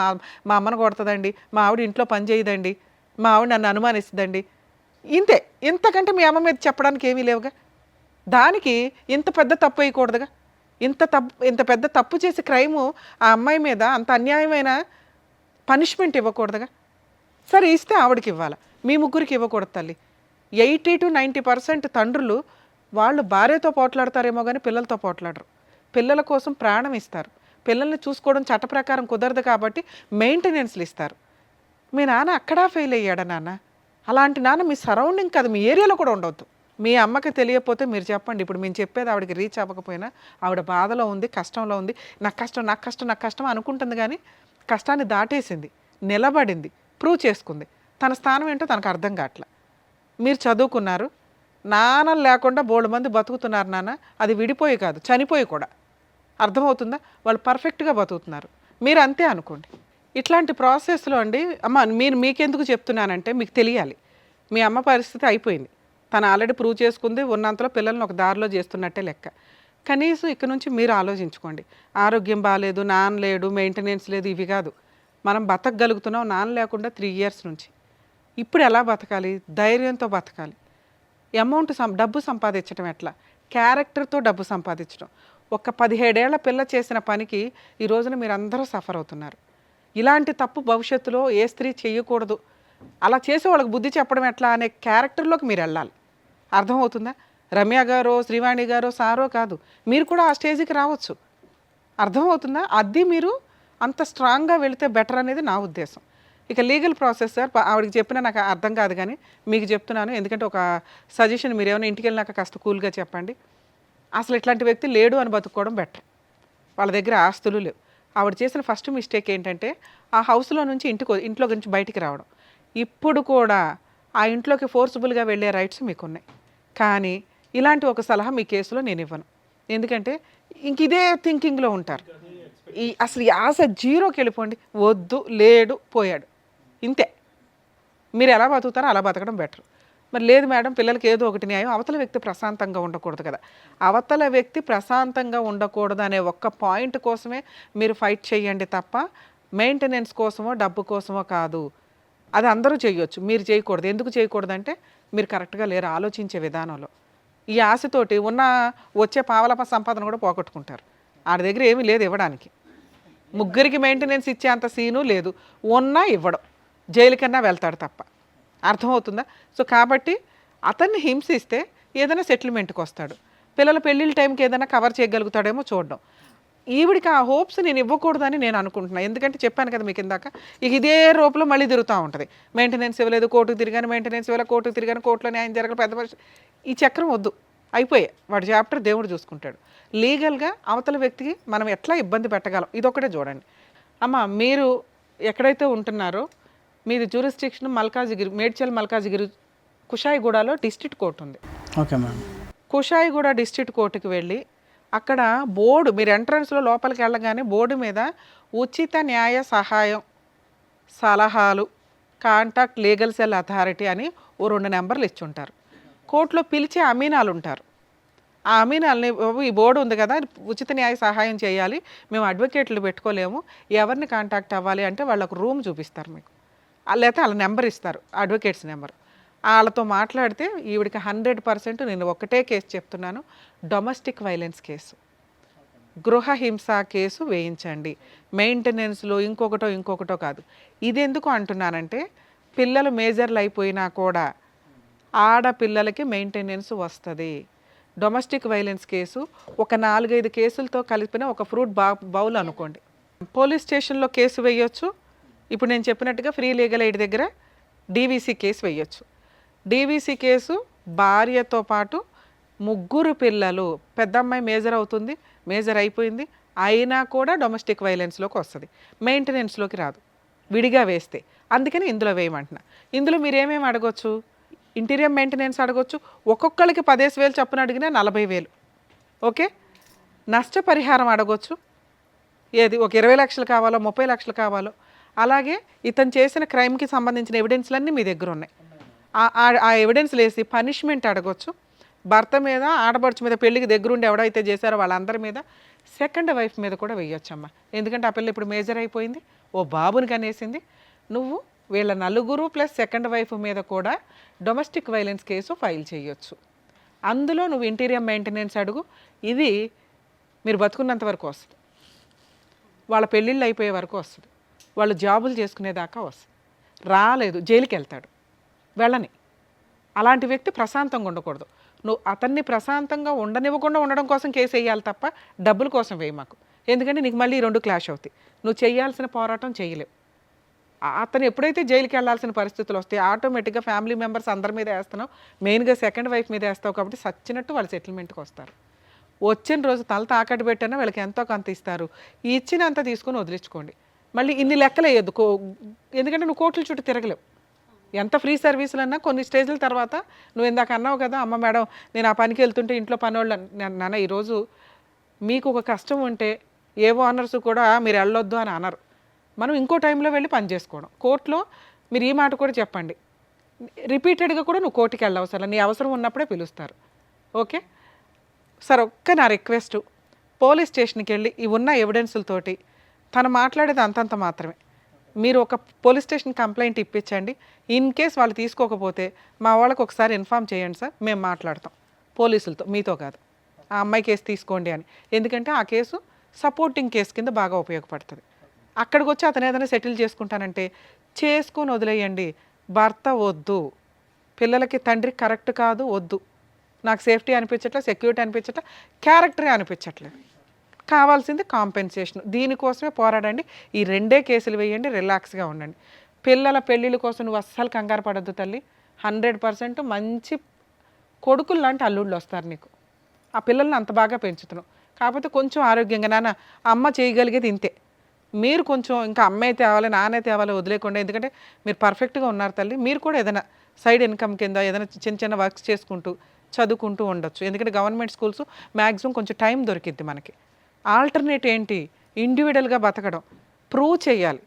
మా అమ్మను కొడుతుందండి, మా ఆవిడ ఇంట్లో పని చేయదండి, మా ఆవిడ నన్ను అనుమానిస్తుందండి. ఇంతే. ఇంతకంటే మీ అమ్మ మీద చెప్పడానికి ఏమీ లేవుగా. దానికి ఇంత పెద్ద తప్పు వేయకూడదుగా. ఇంత పెద్ద తప్పు చేసి క్రైము ఆ అమ్మాయి మీద అంత అన్యాయమైన పనిష్మెంట్ ఇవ్వకూడదుగా. సరే ఇస్తే ఆవిడకి ఇవ్వాలి, మీ 3కి ఇవ్వకూడదు తల్లి. 80 to 90% తండ్రులు వాళ్ళు భార్యతో పోట్లాడతారేమో కానీ పిల్లలతో పోట్లాడరు. పిల్లల కోసం ప్రాణం ఇస్తారు. పిల్లల్ని చూసుకోవడం చట్ట ప్రకారం కుదరదు కాబట్టి మెయింటెనెన్స్లు ఇస్తారు. మీ నాన్న అక్కడా ఫెయిల్ అయ్యాడా నాన్న? అలాంటి నాన్న మీ సరౌండింగ్ కాదు, మీ ఏరియాలో కూడా ఉండవద్దు. మీ అమ్మకి తెలియకపోతే మీరు చెప్పండి. ఇప్పుడు మేము చెప్పేది ఆవిడకి రీచ్ అవ్వకపోయినా ఆవిడ బాధలో ఉంది, కష్టంలో ఉంది. నాకు కష్టం అనుకుంటుంది కానీ కష్టాన్ని దాటేసింది, నిలబడింది, ప్రూవ్ చేసుకుంది. తన స్థానం ఏంటో తనకు అర్థం కావట్లా. మీరు చదువుకున్నారు, నాన్న లేకుండా బోల్డ్ మంది బతుకుతున్నారు నాన్న. అది విడిపోయి కాదు, చనిపోయి కూడా. అర్థమవుతుందా? వాళ్ళు పర్ఫెక్ట్గా బతుకుతున్నారు, మీరు అంతే అనుకోండి. ఇట్లాంటి ప్రాసెస్లో అండి అమ్మ మీకెందుకు చెప్తున్నానంటే మీకు తెలియాలి. మీ అమ్మ పరిస్థితి అయిపోయింది, తను ఆల్రెడీ ప్రూవ్ చేసుకుంది. ఉన్నంతలో పిల్లల్ని ఒక దారిలో చేస్తున్నట్టే లెక్క. కనీసం ఇక్కడ నుంచి మీరు ఆలోచించుకోండి. ఆరోగ్యం బాగాలేదు, నాన్న లేడు, మెయింటెనెన్స్ లేదు, ఇవి కాదు. మనం బతకగలుగుతున్నాం నాన్న లేకుండా 3 years నుంచి. ఇప్పుడు ఎలా బతకాలి? ధైర్యంతో బతకాలి. అమౌంట్ డబ్బు సంపాదించడం ఎట్లా? క్యారెక్టర్తో డబ్బు సంపాదించడం. ఒక 17 ఏళ్ల పిల్ల చేసిన పనికి ఈ రోజున మీరు అందరూ సఫర్ అవుతున్నారు. ఇలాంటి తప్పు భవిష్యత్తులో ఏ స్త్రీ చేయకూడదు. అలా చేసే వాళ్ళకి బుద్ధి చెప్పడం ఎట్లా అనే క్యారెక్టర్లోకి మీరు వెళ్ళాలి. అర్థమవుతుందా? రమ్య గారో శ్రీవాణి గారో సారో కాదు, మీరు కూడా ఆ స్టేజ్కి రావచ్చు. అర్థమవుతుందా? అది మీరు అంత స్ట్రాంగ్గా వెళితే బెటర్ అనేది నా ఉద్దేశం. ఇక లీగల్ ప్రాసెస్ సార్, ఆవిడకి చెప్పినా నాకు అర్థం కాదు కానీ మీకు చెప్తున్నాను, ఎందుకంటే ఒక సజెషన్, మీరు ఏమైనా ఇంటికి వెళ్ళినాక కాస్త కూల్గా చెప్పండి. అసలు ఇట్లాంటి వ్యక్తి లేడు అని బతుక్కోవడం బెటర్. వాళ్ళ దగ్గర ఆస్తులు లేవు. ఆవిడ చేసిన ఫస్ట్ మిస్టేక్ ఏంటంటే ఆ హౌస్లో నుంచి ఇంట్లో నుంచి బయటికి రావడం. ఇప్పుడు కూడా ఆ ఇంట్లోకి ఫోర్స్ఫుల్గా వెళ్ళే రైట్స్ మీకున్నాయి. కానీ ఇలాంటి ఒక సలహా మీ కేసులో నేను ఇవ్వను. ఎందుకంటే ఇంక ఇదే థింకింగ్లో ఉంటారు. అసలు ఈ ఆశ జీరోకి వెళ్ళిపోండి. వద్దు, లేడు, పోయాడు, ఇంతే. మీరు ఎలా బతుకుతారో అలా బతకడం బెటర్. మరి లేదు మేడం, పిల్లలకి ఏదో ఒకటి న్యాయం, అవతల వ్యక్తి ప్రశాంతంగా ఉండకూడదు కదా. అవతల వ్యక్తి ప్రశాంతంగా ఉండకూడదు అనే ఒక్క పాయింట్ కోసమే మీరు ఫైట్ చేయండి తప్ప మెయింటెనెన్స్ కోసమో డబ్బు కోసమో కాదు. అది అందరూ చేయొచ్చు, మీరు చేయకూడదు. ఎందుకు చేయకూడదంటే మీరు కరెక్ట్గా లేరు ఆలోచించే విధానంలో. ఈ ఆశతోటి వచ్చే పావలప సంపాదన కూడా పోగొట్టుకుంటారు. ఆడి దగ్గర ఏమీ లేదు ఇవ్వడానికి. ముగ్గురికి మెయింటెనెన్స్ ఇచ్చే అంత సీను లేదు. ఉన్నా ఇవ్వడం, జైలుకన్నా వెళ్తాడు తప్ప. అర్థమవుతుందా? సో కాబట్టి అతన్ని హింసిస్తే ఏదైనా సెటిల్మెంట్కి వస్తాడు. పిల్లల పెళ్ళిళ్ళ టైంకి ఏదైనా కవర్ చేయగలుగుతాడేమో చూడడం. ఈవిడికి ఆ హోప్స్ నేను ఇవ్వకూడదని నేను అనుకుంటున్నాను. ఎందుకంటే చెప్పాను కదా మీకు ఇందాక, ఇక ఇదే రూపంలో మళ్ళీ తిరుగుతూ ఉంటుంది. మెయింటెనెన్స్ ఇవ్వలేదు, కోర్టుకు తిరిగాను, మెయింటెనెన్స్ ఇవ్వలేదు, కోర్టుకు తిరిగాను, కోర్టులో న్యాయం జరగదు, పెద్ద మనిషి. ఈ చక్రం వద్దు, అయిపోయాయి. వాడి చాప్టర్ దేవుడు చూసుకుంటాడు. లీగల్గా అవతల వ్యక్తికి మనం ఎట్లా ఇబ్బంది పెట్టగలం, ఇదొకటే చూడండి. అమ్మ, మీరు ఎక్కడైతే ఉంటున్నారో మీది జ్యూరిస్డిక్షన్ మల్కాజిగిరి, మేడ్చల్ మల్కాజిగిరి కుషాయిగూడలో డిస్ట్రిక్ట్ కోర్టు ఉంది. Okay madam. కుషాయిగూడ డిస్ట్రిక్ట్ కోర్టుకి వెళ్ళి అక్కడ బోర్డు, మీరు ఎంట్రన్స్లో లోపలికి వెళ్ళగానే బోర్డు మీద ఉచిత న్యాయ సహాయం సలహాలు కాంటాక్ట్ లీగల్ సెల్ అథారిటీ అని 2 నెంబర్లు ఇచ్చి ఉంటారు. కోర్టులో పిలిచే అమీనాలు ఉంటారు. ఆ అమీనాల్ని, ఈ బోర్డు ఉంది కదా, ఉచిత న్యాయ సహాయం చేయాలి, మేము అడ్వకేట్లు పెట్టుకోలేము, ఎవరిని కాంటాక్ట్ అవ్వాలి అంటే వాళ్ళకు రూమ్ చూపిస్తారు మీకు, లేకపోతే వాళ్ళ నెంబర్ ఇస్తారు, అడ్వకేట్స్ నెంబర్. వాళ్ళతో మాట్లాడితే ఈవిడికి 100% నేను ఒకటే కేసు చెప్తున్నాను, డొమెస్టిక్ వైలెన్స్ కేసు, గృహ హింస కేసు వేయించండి. మెయింటెనెన్స్లో ఇంకొకటో కాదు. ఇది ఎందుకు అంటున్నానంటే పిల్లలు మేజర్లు అయిపోయినా కూడా ఆడపిల్లలకి మెయింటెనెన్స్ వస్తుంది. డొమెస్టిక్ వైలెన్స్ కేసు ఒక 4-5 కేసులతో కలిపిన ఒక ఫ్రూట్ బౌల్ అనుకోండి. పోలీస్ స్టేషన్లో కేసు వేయొచ్చు. ఇప్పుడు నేను చెప్పినట్టుగా ఫ్రీ లీగల్ ఎయిడ్ దగ్గర డీవీసీ కేసు వేయొచ్చు. డీవీసీ కేసు భార్యతో పాటు 3 పిల్లలు, పెద్ద అమ్మాయి మేజర్ అవుతుంది, మేజర్ అయిపోయింది, అయినా కూడా డొమెస్టిక్ వైలెన్స్లోకి వస్తుంది, మెయింటెనెన్స్లోకి రాదు, విడిగా వేస్తే. అందుకని ఇందులో వేయమంటున్నా. ఇందులో మీరు ఏమేమి అడగొచ్చు? ఇంటీరియర్ మెయింటెనెన్స్ అడగొచ్చు. ఒక్కొక్కరికి 15,000 చొప్పున అడిగినా 40,000. ఓకే. నష్టపరిహారం అడగొచ్చు. ఏది ఒక 20 లక్షలు కావాలో 30 లక్షలు కావాలో. అలాగే ఇతను చేసిన క్రైమ్కి సంబంధించిన ఎవిడెన్స్లన్నీ మీ దగ్గర ఉన్నాయి. ఆ ఎవిడెన్స్లు వేసి పనిష్మెంట్ అడగొచ్చు. భర్త మీద, ఆడపడుచు మీద, పెళ్ళికి దగ్గరుండి ఎవడైతే చేశారో వాళ్ళందరి మీద, సెకండ్ వైఫ్ మీద కూడా వేయొచ్చమ్మా. ఎందుకంటే ఆ పిల్ల ఇప్పుడు మేజర్ అయిపోయింది, ఓ బాబుని కనేసింది. నువ్వు వీళ్ళ 4 ప్లస్ సెకండ్ వైఫ్ మీద కూడా డొమెస్టిక్ వైలెన్స్ కేసు ఫైల్ చేయొచ్చు. అందులో నువ్వు ఇంటీరియర్ మెయింటెనెన్స్ అడుగు. ఇది మీరు బతుకున్నంత వరకు వస్తుంది, వాళ్ళ పెళ్ళిళ్ళు అయిపోయే వరకు వస్తుంది, వాళ్ళు జాబులు చేసుకునేదాకా వస్తుంది. రాలేదు, జైలుకి వెళ్తాడు. వెళ్ళని అలాంటి వ్యక్తి ప్రశాంతంగా ఉండకూడదు. నువ్వు అతన్ని ప్రశాంతంగా ఉండనివ్వకుండా ఉండడం కోసం కేసు వేయాలి తప్ప డబ్బుల కోసం వేయి మాకు. ఎందుకంటే నీకు మళ్ళీ 2 క్లాష్ అవుతాయి. నువ్వు చేయాల్సిన పోరాటం చేయలేవు. అతను ఎప్పుడైతే జైలుకి వెళ్ళాల్సిన పరిస్థితులు వస్తాయి, ఆటోమేటిక్గా ఫ్యామిలీ మెంబర్స్ అందరి మీద వేస్తున్నావు, మెయిన్గా సెకండ్ వైఫ్ మీద వేస్తావు. కాబట్టి సచ్చినట్టు వాళ్ళు సెటిల్మెంట్కి వస్తారు. వచ్చిన రోజు తల తాకట్టు పెట్టినా వీళ్ళకి ఎంతో కొంత ఇస్తారు. ఈ ఇచ్చినంత తీసుకొని వదిలించుకోండి. మళ్ళీ ఇన్ని లెక్కలు వేయద్దు, ఎందుకంటే నువ్వు కోర్టుల చుట్టూ తిరగలేవు. ఎంత ఫ్రీ సర్వీసులు అన్నా కొన్ని స్టేజ్ల తర్వాత, నువ్వు ఇందాక అన్నావు కదా, అమ్మ మేడం నేను ఆ పనికి వెళ్తుంటే ఇంట్లో పనివాళ్ళు, నాన్న ఈరోజు మీకు ఒక కష్టం ఉంటే ఏ ఓనర్స్ కూడా మీరు వెళ్ళొద్దు అని అనరు. మనం ఇంకో టైంలో వెళ్ళి పని చేసుకోవడం. కోర్టులో మీరు ఈ మాట కూడా చెప్పండి, రిపీటెడ్గా కూడా నువ్వు కోర్టుకి వెళ్ళవసరం, నీ అవసరం ఉన్నప్పుడే పిలుస్తారు. ఓకే సార్, నా రిక్వెస్ట్, పోలీస్ స్టేషన్కి వెళ్ళి ఈ ఉన్న ఎవిడెన్సులతోటి తను మాట్లాడేది అంతంత మాత్రమే. మీరు ఒక పోలీస్ స్టేషన్ కంప్లైంట్ ఇప్పించండి. ఇన్ కేస్ వాళ్ళు తీసుకోకపోతే మా వాళ్ళకి ఒకసారి ఇన్ఫామ్ చేయండి సార్, మేము మాట్లాడతాం పోలీసులతో, మీతో కాదు. ఆ అమ్మాయి కేసు తీసుకోండి అని. ఎందుకంటే ఆ కేసు సపోర్టింగ్ కేసు కింద బాగా ఉపయోగపడుతుంది. అక్కడికి వచ్చి అతను ఏదైనా సెటిల్ చేసుకుంటానంటే చేసుకొని వదిలేయండి. భర్త వద్దు, పిల్లలకి తండ్రి కరెక్ట్ కాదు వద్దు, నాకు సేఫ్టీ అనిపించట్లేదు, సెక్యూరిటీ అనిపించట్లేదు, క్యారెక్టరే అనిపించట్లేదు, కావాల్సింది కాంపెన్సేషన్. దీనికోసమే పోరాడండి. ఈ 2 కేసులు వేయండి, రిలాక్స్గా ఉండండి. పిల్లల పెళ్ళిళ్ళ కోసం నువ్వు అస్సలు కంగారు పడద్దు తల్లి. 100% మంచి కొడుకులు లాంటి అల్లుళ్ళు వస్తారు నీకు. ఆ పిల్లల్ని అంత బాగా పెంచుతున్నావు. కాకపోతే కొంచెం ఆరోగ్యంగా, నాన్న అమ్మ చేయగలిగేది ఇంతే, మీరు కొంచెం ఇంకా అమ్మే తేవాలి నాన్నే తేవాలి వదిలేకుండా, ఎందుకంటే మీరు పర్ఫెక్ట్గా ఉన్నారు తల్లి. మీరు కూడా ఏదైనా సైడ్ ఇన్కమ్ కింద ఏదైనా చిన్న చిన్న వర్క్స్ చేసుకుంటూ చదువుకుంటూ ఉండొచ్చు. ఎందుకంటే గవర్నమెంట్ స్కూల్స్ మ్యాక్సిమం కొంచెం టైం దొరికిద్ది మనకి. ఆల్టర్నేట్ ఏంటి, ఇండివిజువల్గా బతకడం, ప్రూవ్ చేయాలి.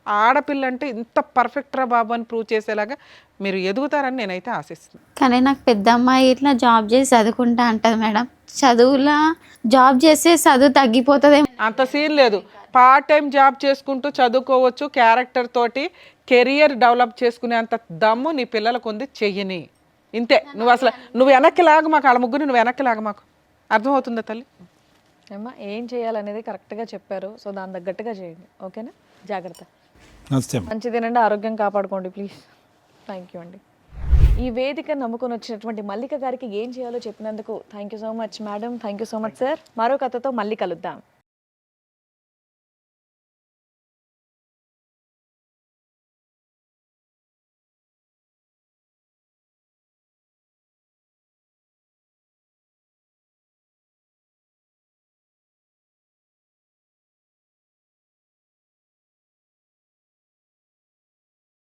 ఆడపిల్ల అంటే ఇంత పర్ఫెక్ట్ రా బాబు అని ప్రూవ్ చేసేలాగా మీరు ఎదుగుతారని నేనైతే ఆశిస్తున్నాను. కానీ నాకు పెద్ద అమ్మాయి ఇట్లా జాబ్ చేసి చదువుకుంటా అంటది మేడం. చదువులా జాబ్ చేస్తే చదువు తగ్గిపోతుంది. అంత సీన్ లేదు, పార్ట్ టైం జాబ్ చేసుకుంటూ చదువుకోవచ్చు. క్యారెక్టర్ తోటి కెరియర్ డెవలప్ చేసుకునే అంత దమ్ము నీ పిల్లలకు ఉంది, చెయ్యని. ఇంతే. నువ్వు వెనక్కి లాగు మాకు, వాళ్ళ ముగ్గురు నువ్వు వెనక్కి లాగు మాకు. అర్థమవుతుందా తల్లి? అమ్మా ఏం చేయాలనేది కరెక్ట్గా చెప్పారు. సో దాని తగ్గట్టుగా చేయండి, ఓకేనా? జాగ్రత్త. నమస్తే. మంచి తినండి, ఆరోగ్యం కాపాడుకోండి ప్లీజ్. థ్యాంక్ యూ అండి. ఈ వేదిక నమ్ముకొని వచ్చినటువంటి మల్లిక గారికి ఏం చేయాలో చెప్పినందుకు thank you so much madam. Thank you so much sir. మరో కథతో మళ్ళీ కలుద్దాం.